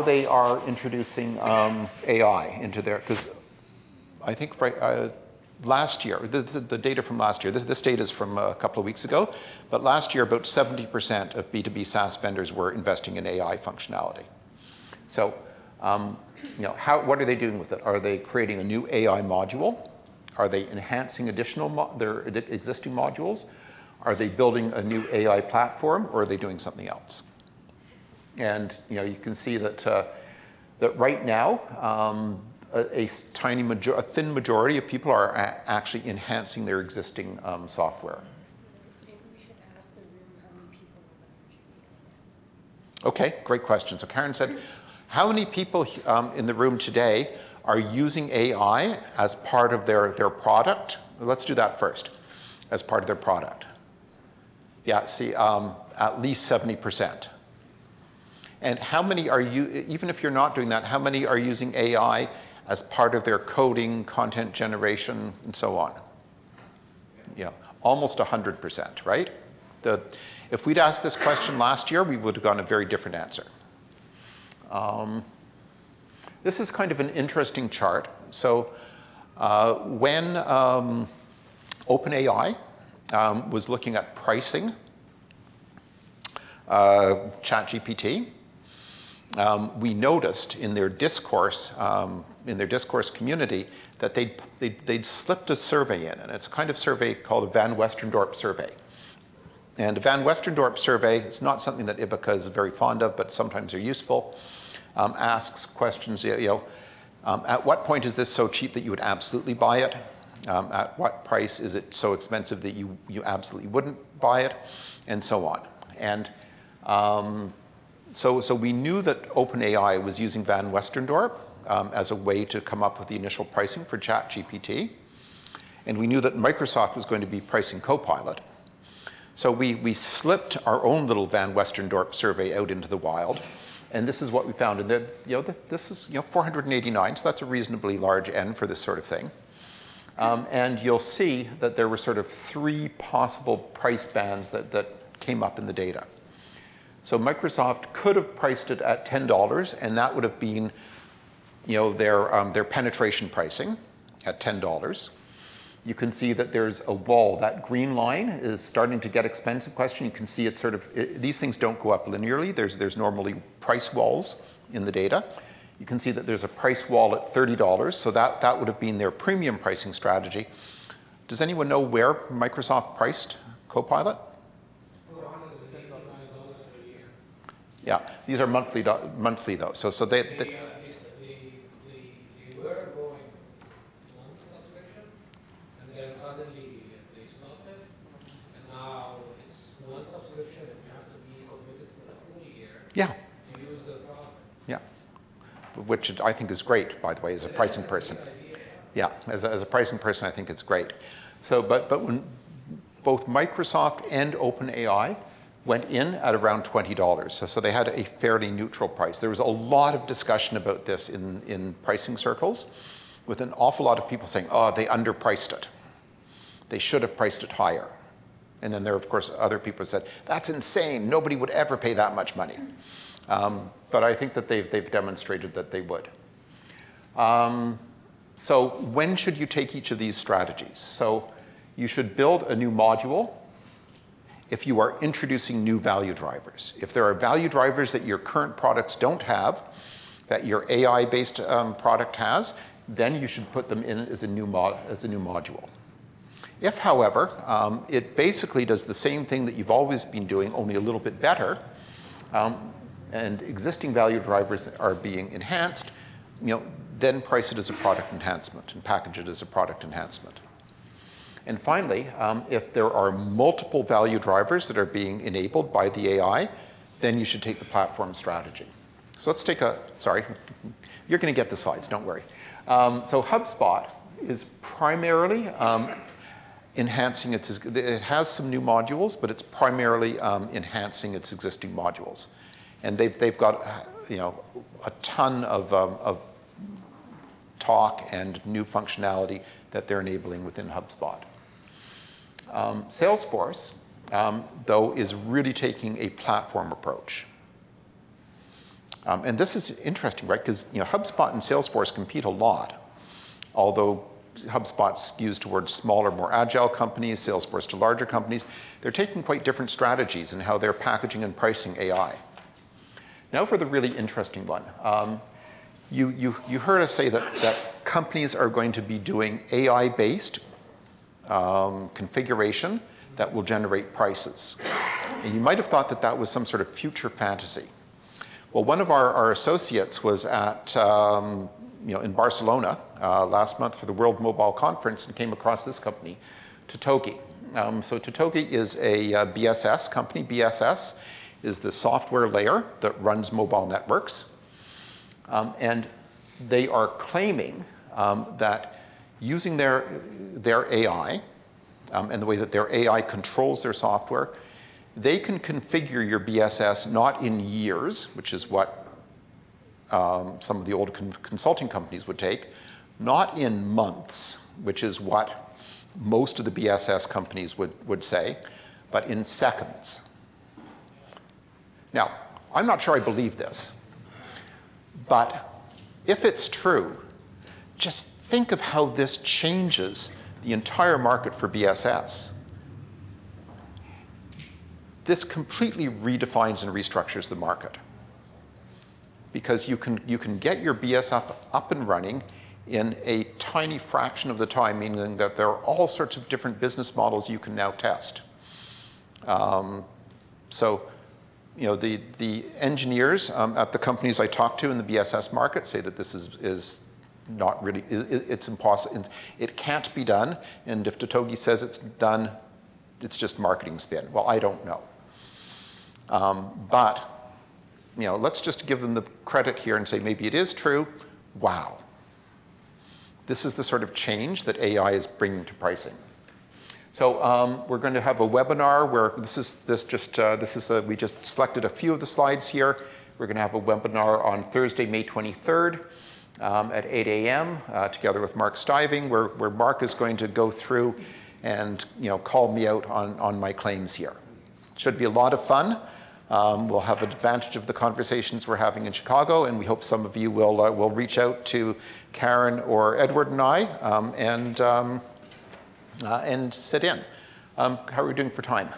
Speaker 2: they are introducing AI into their, because I think last year, the data from last year, this data is from a couple of weeks ago, but last year about 70% of B2B SaaS vendors were investing in AI functionality. So, what are they doing with it? Are they creating a new AI module? Are they enhancing their existing modules? Are they building a new AI platform, or are they doing something else? And you can see that that right now a thin majority of people are actually enhancing their existing software.
Speaker 8: Maybe we should ask the room how many people are leveraging.
Speaker 2: Okay, great question. So Karen said, how many people in the room today are using AI as part of their product? Let's do that first, as part of their product. Yeah, see, at least 70%. And how many are you, even if you're not doing that, how many are using AI as part of their coding, content generation, and so on? Yeah, almost 100%, right? If we'd asked this question last year, we would have gotten a very different answer. This is kind of an interesting chart. So when OpenAI was looking at pricing ChatGPT, we noticed in their discourse community that they'd slipped a survey in, and it's a kind of survey called a Van Westendorp survey. And a Van Westendorp survey is not something that Ibbaka is very fond of, but sometimes they're useful. Asks questions, at what point is this so cheap that you would absolutely buy it? At what price is it so expensive that you absolutely wouldn't buy it? And so on. And so we knew that OpenAI was using Van Westendorp as a way to come up with the initial pricing for ChatGPT. And we knew that Microsoft was going to be pricing Copilot. So we slipped our own little Van Westendorp survey out into the wild. And this is what we found. And this is 489, so that's a reasonably large N for this sort of thing. And you'll see that there were sort of 3 possible price bands that came up in the data. So Microsoft could have priced it at $10, and that would have been their penetration pricing at $10. You can see that there's a wall. That green line is starting to get expensive question. You can see it's sort of, these things don't go up linearly. There's normally price walls in the data. You can see that there's a price wall at $30, so that would have been their premium pricing strategy. Does anyone know where Microsoft priced Copilot? Yeah, these are monthly though. So they
Speaker 9: They were going monthly subscription, and then suddenly they stopped it, and now it's one subscription, and you have to be committed for the full year
Speaker 2: yeah,
Speaker 9: to use the product.
Speaker 2: yeah, which I think is great, by the way, as a pricing person. Yeah, as a pricing person, I think it's great. So, but when both Microsoft and OpenAI went in at around $20. So they had a fairly neutral price. There was a lot of discussion about this in pricing circles, with an awful lot of people saying, oh, they underpriced it. They should have priced it higher. And then there are, of course, other people who said, that's insane. Nobody would ever pay that much money. But I think that they've demonstrated that they would. So when should you take each of these strategies? So you should build a new module if you are introducing new value drivers. If there are value drivers that your current products don't have, that your AI-based product has, then you should put them in as a new module. If, however, it basically does the same thing that you've always been doing, only a little bit better, and existing value drivers are being enhanced, then price it as a product enhancement and package it as a product enhancement. And finally, if there are multiple value drivers that are being enabled by the AI, then you should take the platform strategy. So let's take sorry, you're going to get the slides, don't worry. So HubSpot is primarily enhancing it has some new modules, but it's primarily enhancing its existing modules. And they've got a ton of talk and new functionality that they're enabling within HubSpot. Salesforce, though, is really taking a platform approach. And this is interesting, right? Because HubSpot and Salesforce compete a lot, although HubSpot skews towards smaller, more agile companies, Salesforce to larger companies. They're taking quite different strategies in how they're packaging and pricing AI. Now for the really interesting one. You heard us say that companies are going to be doing AI-based configuration that will generate prices. And you might have thought that was some sort of future fantasy. Well, one of our associates was at in Barcelona last month for the World Mobile Conference and came across this company, Totogi. So Totogi is a BSS company. BSS is the software layer that runs mobile networks. And they are claiming that using their AI and the way that their AI controls their software, they can configure your BSS not in years, which is what some of the old consulting companies would take, not in months, which is what most of the BSS companies would say, but in seconds. Now, I'm not sure I believe this, but if it's true, just think of how this changes the entire market for BSS. This completely redefines and restructures the market, because you can get your BS up and running in a tiny fraction of the time, meaning that there are all sorts of different business models you can now test. So, the engineers at the companies I talk to in the BSS market say that this is not really, it's impossible. It can't be done, and if Totogi says it's done, it's just marketing spin. Well, I don't know. But let's just give them the credit here and say maybe it is true. Wow. This is the sort of change that AI is bringing to pricing. So we're going to have a webinar where we just selected a few of the slides here. We're going to have a webinar on Thursday, May 23rd at 8 a.m. Together with Mark Stiving, where Mark is going to go through and call me out on my claims here. Should be a lot of fun. We'll have an advantage of the conversations we're having in Chicago, and we hope some of you will reach out to Karen or Edward and I, and and sit in. How are we doing for time?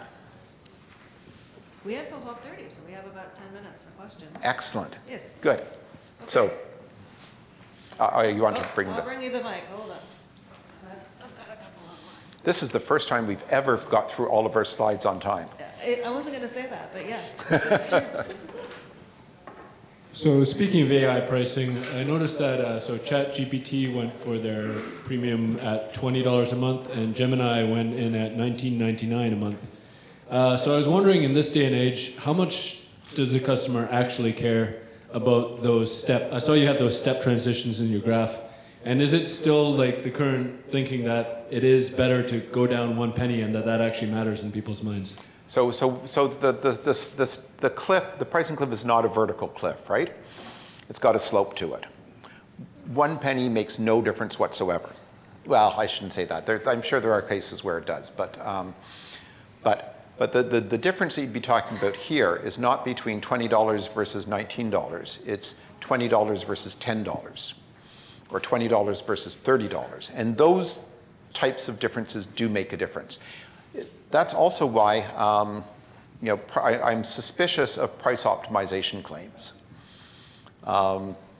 Speaker 1: We have till 12:30, so we have about 10 minutes for questions.
Speaker 2: Excellent.
Speaker 1: Yes.
Speaker 2: Good.
Speaker 1: Okay.
Speaker 2: So, you want to bring
Speaker 1: I'll
Speaker 2: the...
Speaker 1: bring you the mic. Hold on. I've got a couple of mine.
Speaker 2: This is the first time we've ever got through all of our slides on time.
Speaker 1: I wasn't going to say that, but yes, it's true.
Speaker 10: So speaking of AI pricing, I noticed that so ChatGPT went for their premium at $20 a month, and Gemini went in at $19.99 a month. So I was wondering, in this day and age, how much does the customer actually care about those I saw you had those step transitions in your graph, and is it still like the current thinking that it is better to go down 1 penny and that actually matters in people's minds?
Speaker 2: So the cliff, the pricing cliff is not a vertical cliff, right? It's got a slope to it. 1 penny makes no difference whatsoever. Well, I shouldn't say that. I'm sure there are cases where it does, but the difference that you'd be talking about here is not between $20 versus $19. It's $20 versus $10, or $20 versus $30. And those types of differences do make a difference. That's also why I'm suspicious of price optimization claims.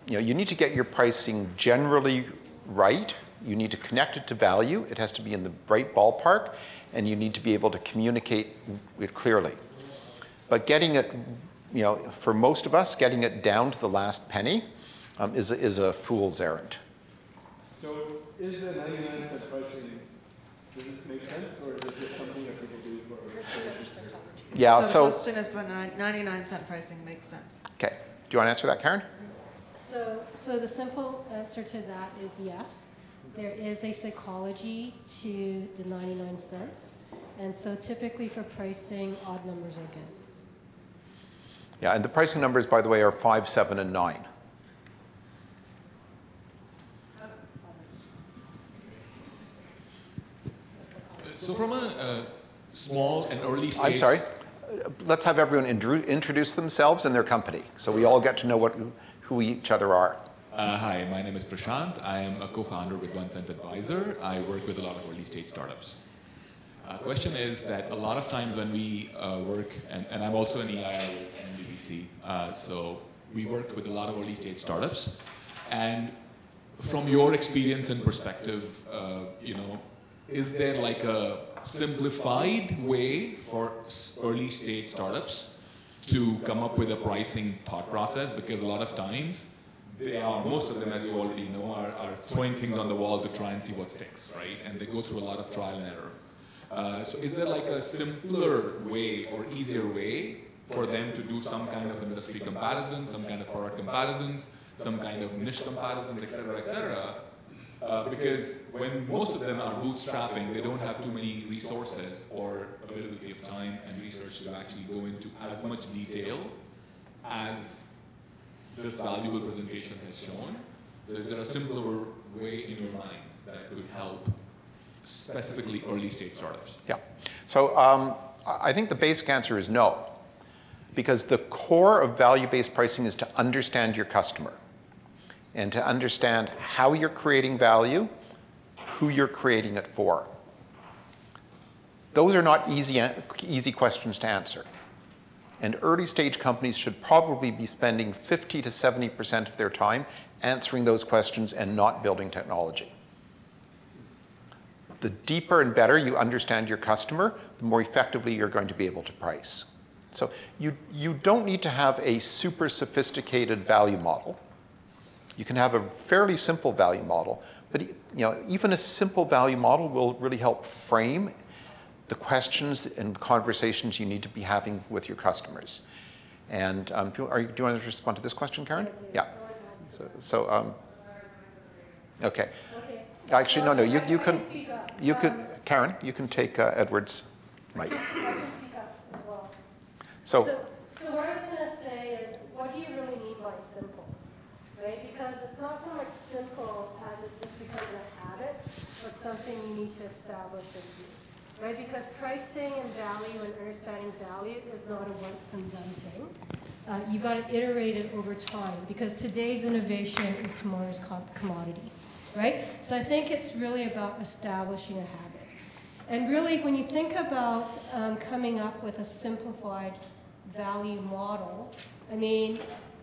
Speaker 2: You need to get your pricing generally right. You need to connect it to value. It has to be in the right ballpark, and you need to be able to communicate it clearly. But getting it, for most of us, getting it down to the last penny is a fool's errand.
Speaker 10: So is the 99-cent pricing, does this make sense, or is it something that people do for?
Speaker 2: Yeah,
Speaker 1: so the question is, the 99-cent pricing makes sense.
Speaker 2: Okay. Do you want to answer that, Karen?
Speaker 4: So the simple answer to that is yes. There is a psychology to the 99 cents. And so typically for pricing, odd numbers are good.
Speaker 2: Yeah, and the pricing numbers, by the way, are 5, 7, and 9.
Speaker 11: So from a small and early stage...
Speaker 2: I'm sorry. Let's have everyone introduce themselves and their company, so we all get to know who each other are.
Speaker 11: Hi, my name is Prashant. I am a co-founder with 1 Cent Advisor. I work with a lot of early stage startups. Question is that a lot of times when we work, and I'm also an EI at Innovate BC, so we work with a lot of early stage startups. And from your experience and perspective, is there like a simplified way for early stage startups to come up with a pricing thought process? Because a lot of times most of them, as you already know, are throwing things on the wall to try and see what sticks, right? And they go through a lot of trial and error. So is there like a simpler way or easier way for them to do some kind of industry comparison, some kind of product comparisons, some kind of niche comparisons, et cetera, because when most of them are bootstrapping, they don't have too many resources or availability of time and research to actually go into as much detail as this valuable presentation has shown. So is there a simpler way in your mind that could help specifically early stage startups?
Speaker 2: Yeah. So I think the basic answer is no, because the core of value-based pricing is to understand your customer and to understand how you're creating value, who you're creating it for. Those are not easy questions to answer. And early stage companies should probably be spending 50 to 70% of their time answering those questions and not building technology. The deeper and better you understand your customer, the more effectively you're going to be able to price. So you don't need to have a super sophisticated value model. You can have a fairly simple value model, but even a simple value model will really help frame the questions and conversations you need to be having with your customers. And do you want to respond to this question, Karen? Yeah. Okay. Actually, no. You can, Karen. You can take Edward's mic.
Speaker 4: I can speak up as well.
Speaker 2: So
Speaker 4: what I was going to say is, what do you really mean by simple, right? Because it's not so much simple as it just becomes a habit or something you need to establish and do. Right, because pricing and value and understanding value is not a once and done thing. You got to iterate it over time, because today's innovation is tomorrow's commodity, right? So I think it's really about establishing a habit. And really, when you think about coming up with a simplified value model, I mean,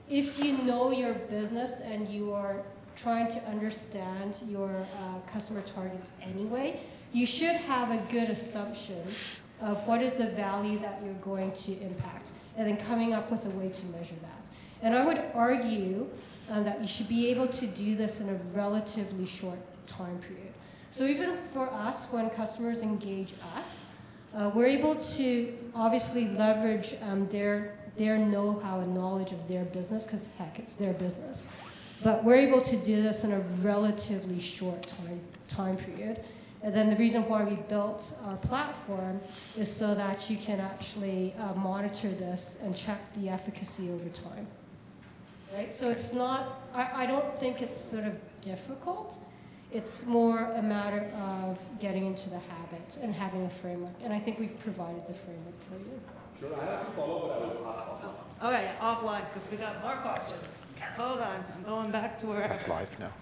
Speaker 4: if you know your business and you are trying to understand your customer targets anyway, you should have a good assumption of what is the value that you're going to impact, and then coming up with a way to measure that. And I would argue that you should be able to do this in a relatively short time period. So even for us, when customers engage us, we're able to obviously leverage their know-how and knowledge of their business, because heck, it's their business. But we're able to do this in a relatively short time period. And then the reason why we built our platform is so that you can actually monitor this and check the efficacy over time. Right? So it's not, I don't think it's sort of difficult. It's more a matter of getting into the habit and having a framework. And I think we've provided the framework for you.
Speaker 11: Sure, I have to follow, but I will ask.
Speaker 1: Okay, offline, because we got more questions. Hold on, I'm going back to where I was.
Speaker 2: That's live now.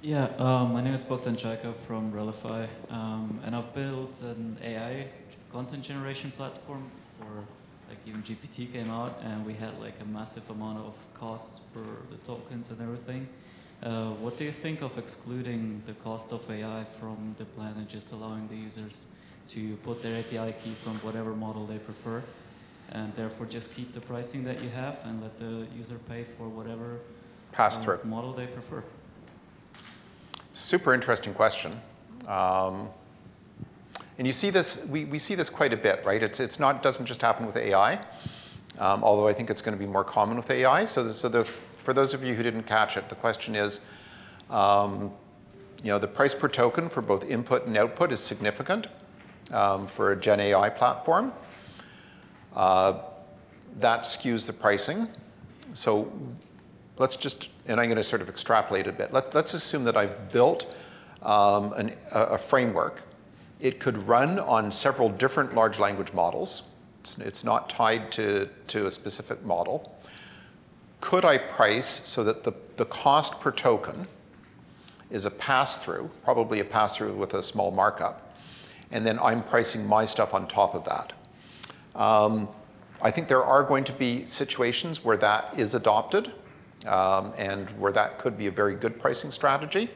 Speaker 12: Yeah, my name is Bogdan Chaika from Relify, and I've built an AI content generation platform before like even GPT came out, and we had like a massive amount of costs for the tokens and everything. What do you think of excluding the cost of AI from the plan and just allowing the users to put their API key from whatever model they prefer, and therefore just keep the pricing that you have and let the user pay for whatever model they prefer?
Speaker 2: Super interesting question. And you see this, we see this quite a bit, right? It doesn't just happen with AI, although I think it's going to be more common with AI. For those of you who didn't catch it, the question is, the price per token for both input and output is significant for a Gen AI platform. That skews the pricing. So let's just, and I'm going to sort of extrapolate a bit. Let's assume that I've built a framework. It could run on several different large language models. It's not tied to a specific model. Could I price so that the cost per token is a pass-through, probably a pass-through with a small markup, and then I'm pricing my stuff on top of that? I think there are going to be situations where that is adopted, and where that could be a very good pricing strategy.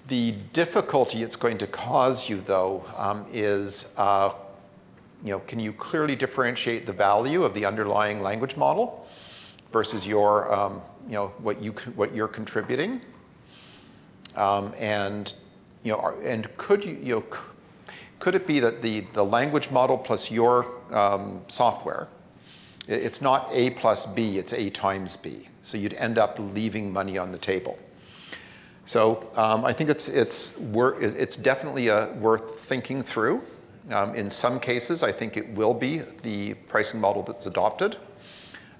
Speaker 2: The difficulty it's going to cause you, though, is can you clearly differentiate the value of the underlying language model versus your, what you're contributing, and could it be that the language model plus your software, it's not A plus B, it's A times B. So you'd end up leaving money on the table. So I think it's definitely worth thinking through. In some cases, I think it will be the pricing model that's adopted.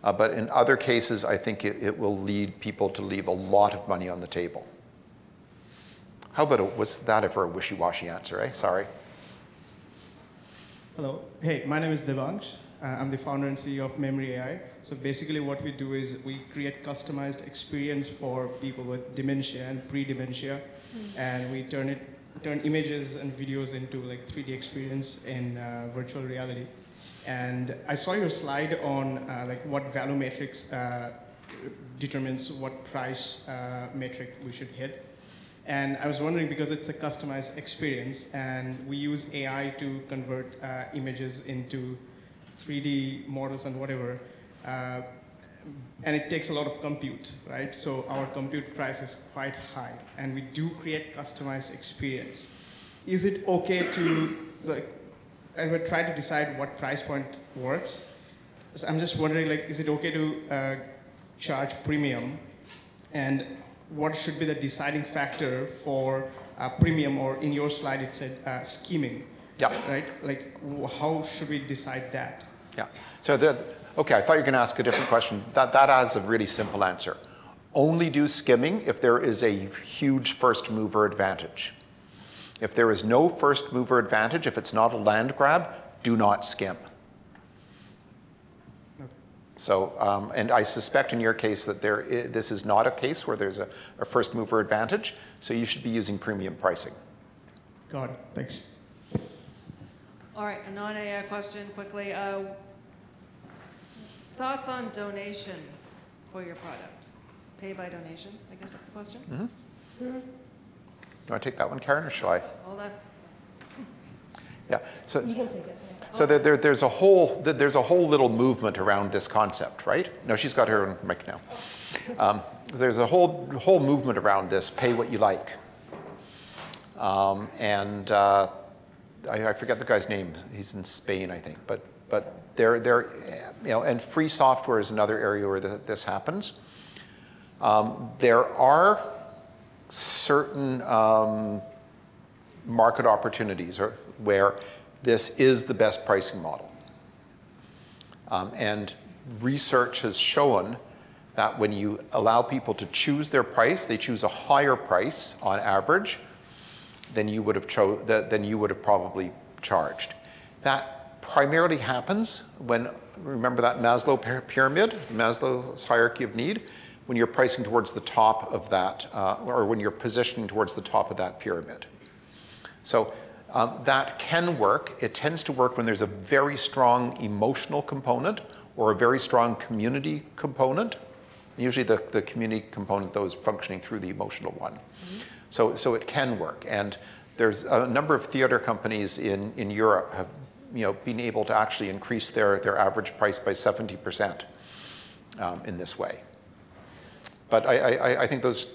Speaker 2: But in other cases, I think it will lead people to leave a lot of money on the table. How about was that ever a wishy-washy answer, eh? Sorry.
Speaker 13: Hello. Hey, my name is Devansh. I'm the founder and CEO of Memory AI. So basically what we do is we create customized experience for people with dementia and pre-dementia. And we turn images and videos into like 3D experience in virtual reality. And I saw your slide on like what value matrix determines what price metric we should hit. And I was wondering, because it's a customized experience and we use AI to convert images into 3D models and whatever, and it takes a lot of compute, right? So our compute price is quite high, and we do create customized experience. Is it okay to, like, and we're trying to decide what price point works. So I'm just wondering, like, is it okay to charge premium, and what should be the deciding factor for premium, or in your slide it said scheming, right? Like, how should we decide that?
Speaker 2: Yeah, so okay, I thought you were going to ask a different question. That has a really simple answer. Only do skimming if there is a huge first mover advantage. If there is no first mover advantage, if it's not a land grab, do not skim. So, and I suspect in your case that this is not a case where there's a first mover advantage, so you should be using premium pricing.
Speaker 13: Got it. Thanks.
Speaker 1: All right, a non-AI question quickly. Thoughts on donation for your product? Pay by donation, I guess that's the question.
Speaker 2: Mm-hmm. You want to take that one, Karen, or shall I?
Speaker 1: Hold on.
Speaker 2: Yeah. So,
Speaker 4: You can take it.
Speaker 2: so there's a whole little movement around this concept, right? No, she's got her own mic now. There's a whole movement around this. Pay what you like. I forget the guy's name. He's in Spain, I think. But they're you know, and free software is another area where this happens. There are certain market opportunities where this is the best pricing model. And research has shown that when you allow people to choose their price, they choose a higher price on average than you would have probably charged. That primarily happens when, remember that Maslow pyramid, Maslow's hierarchy of need, when you're pricing towards the top of that, or when you're positioning towards the top of that pyramid. So that can work. It tends to work when there's a very strong emotional component or a very strong community component. Usually the community component, though, is functioning through the emotional one. Mm-hmm. So it can work. And there's a number of theater companies in Europe have been able to actually increase their average price by 70% in this way. But I think those,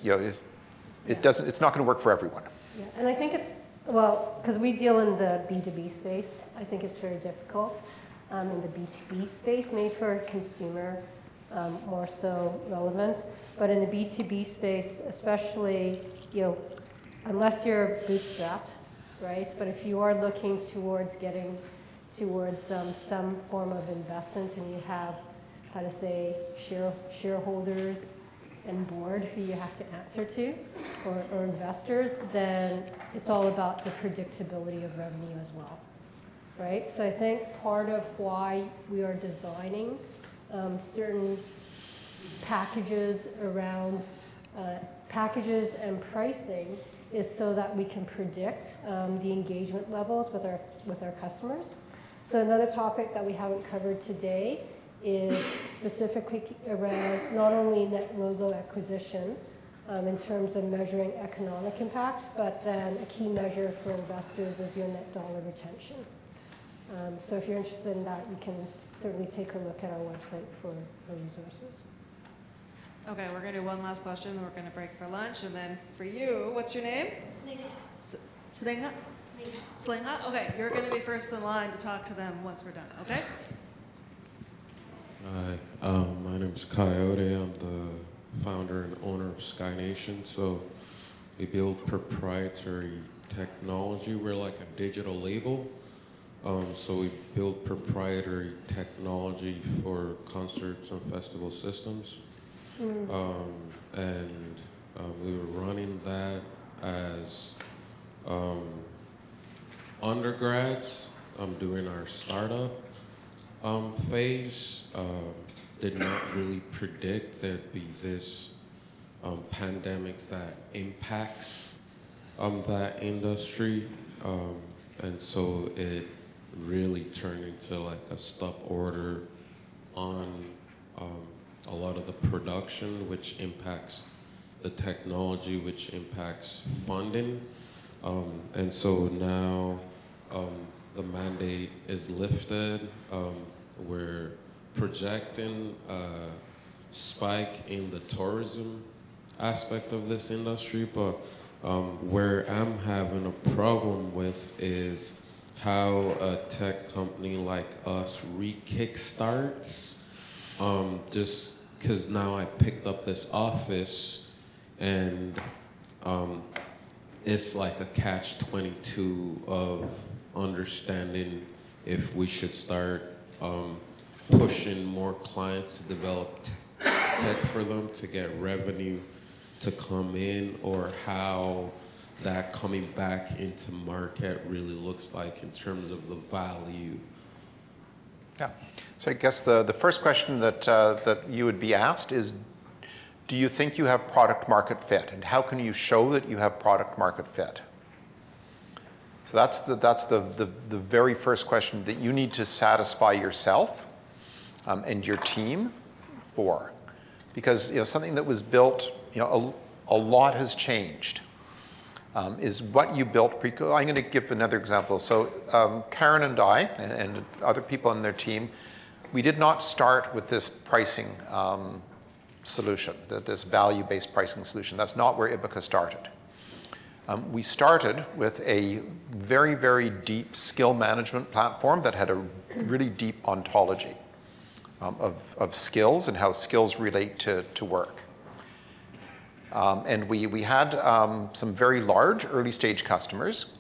Speaker 2: it's not going to work for everyone.
Speaker 4: Yeah, and I think it's, well, because we deal in the B2B space, I think it's very difficult. In the B2B space, made for consumer, more so relevant. But in the B2B space, especially, unless you're bootstrapped, right? But if you are looking towards getting towards some form of investment and you have, how to say, shareholders and board who you have to answer to, or investors, then it's all about the predictability of revenue as well, right? So I think part of why we are designing certain packages around packages and pricing is so that we can predict the engagement levels with our customers. So another topic that we haven't covered today is specifically around not only net logo acquisition in terms of measuring economic impact, but then a key measure for investors is your net dollar retention. So if you're interested in that, you can certainly take a look at our website for resources.
Speaker 1: Okay, we're going to do one last question, then we're going to break for lunch. And then for you, what's your name? Slinga. Slinga? Okay, you're going to be first in line to talk to them once we're done, okay?
Speaker 14: Hi, my name is Coyote. I'm the founder and owner of Sky Nation. So we build proprietary technology. We're like a digital label. So we build proprietary technology for concerts and festival systems. And we were running that as undergrads doing our startup phase. Did not really predict there'd be this pandemic that impacts that industry. And so it really turned into like a stop order on a lot of the production, which impacts the technology, which impacts funding. And so now the mandate is lifted. We're projecting a spike in the tourism aspect of this industry, but where I'm having a problem with is how a tech company like us re-kickstarts, just because now I picked up this office and it's like a catch-22 of understanding if we should start pushing more clients to develop tech for them to get revenue to come in, or how that coming back into market really looks like in terms of the value
Speaker 2: Yeah. So I guess the first question that you would be asked is, do you think you have product market fit? And how can you show that you have product market fit? So that's the very first question that you need to satisfy yourself and your team for. Because something that was built, a lot has changed. Is what you built pre-COVID. I'm going to give another example. So Karen and I, and other people on their team, we did not start with this pricing solution, this value-based pricing solution. That's not where Ibbaka started. We started with a very, very deep skill management platform that had a really deep ontology of skills and how skills relate to work. And we had some very large early stage customers,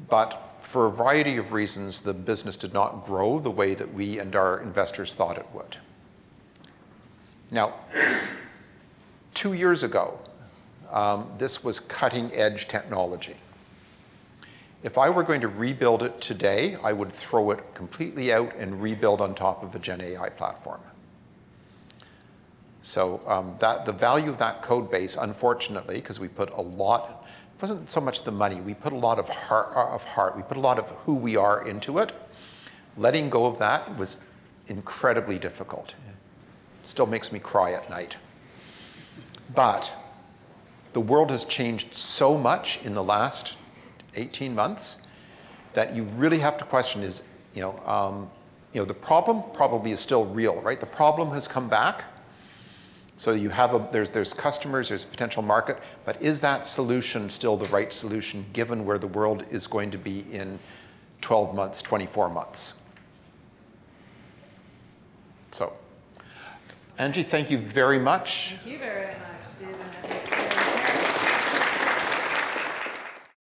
Speaker 2: but for a variety of reasons, the business did not grow the way that we and our investors thought it would. Now, 2 years ago, this was cutting edge technology. If I were going to rebuild it today, I would throw it completely out and rebuild on top of a Gen AI platform. So the value of that code base, unfortunately, because we put a lot, it wasn't so much the money, we put a lot of heart, we put a lot of who we are into it. Letting go of that was incredibly difficult. It still makes me cry at night. But the world has changed so much in the last 18 months that you really have to question is, the problem probably is still real, right? The problem has come back. So you have there's customers, there's a potential market, but is that solution still the right solution given where the world is going to be in 12 months, 24 months? So, Angie, thank you very much.
Speaker 1: Thank you very much, Stephen.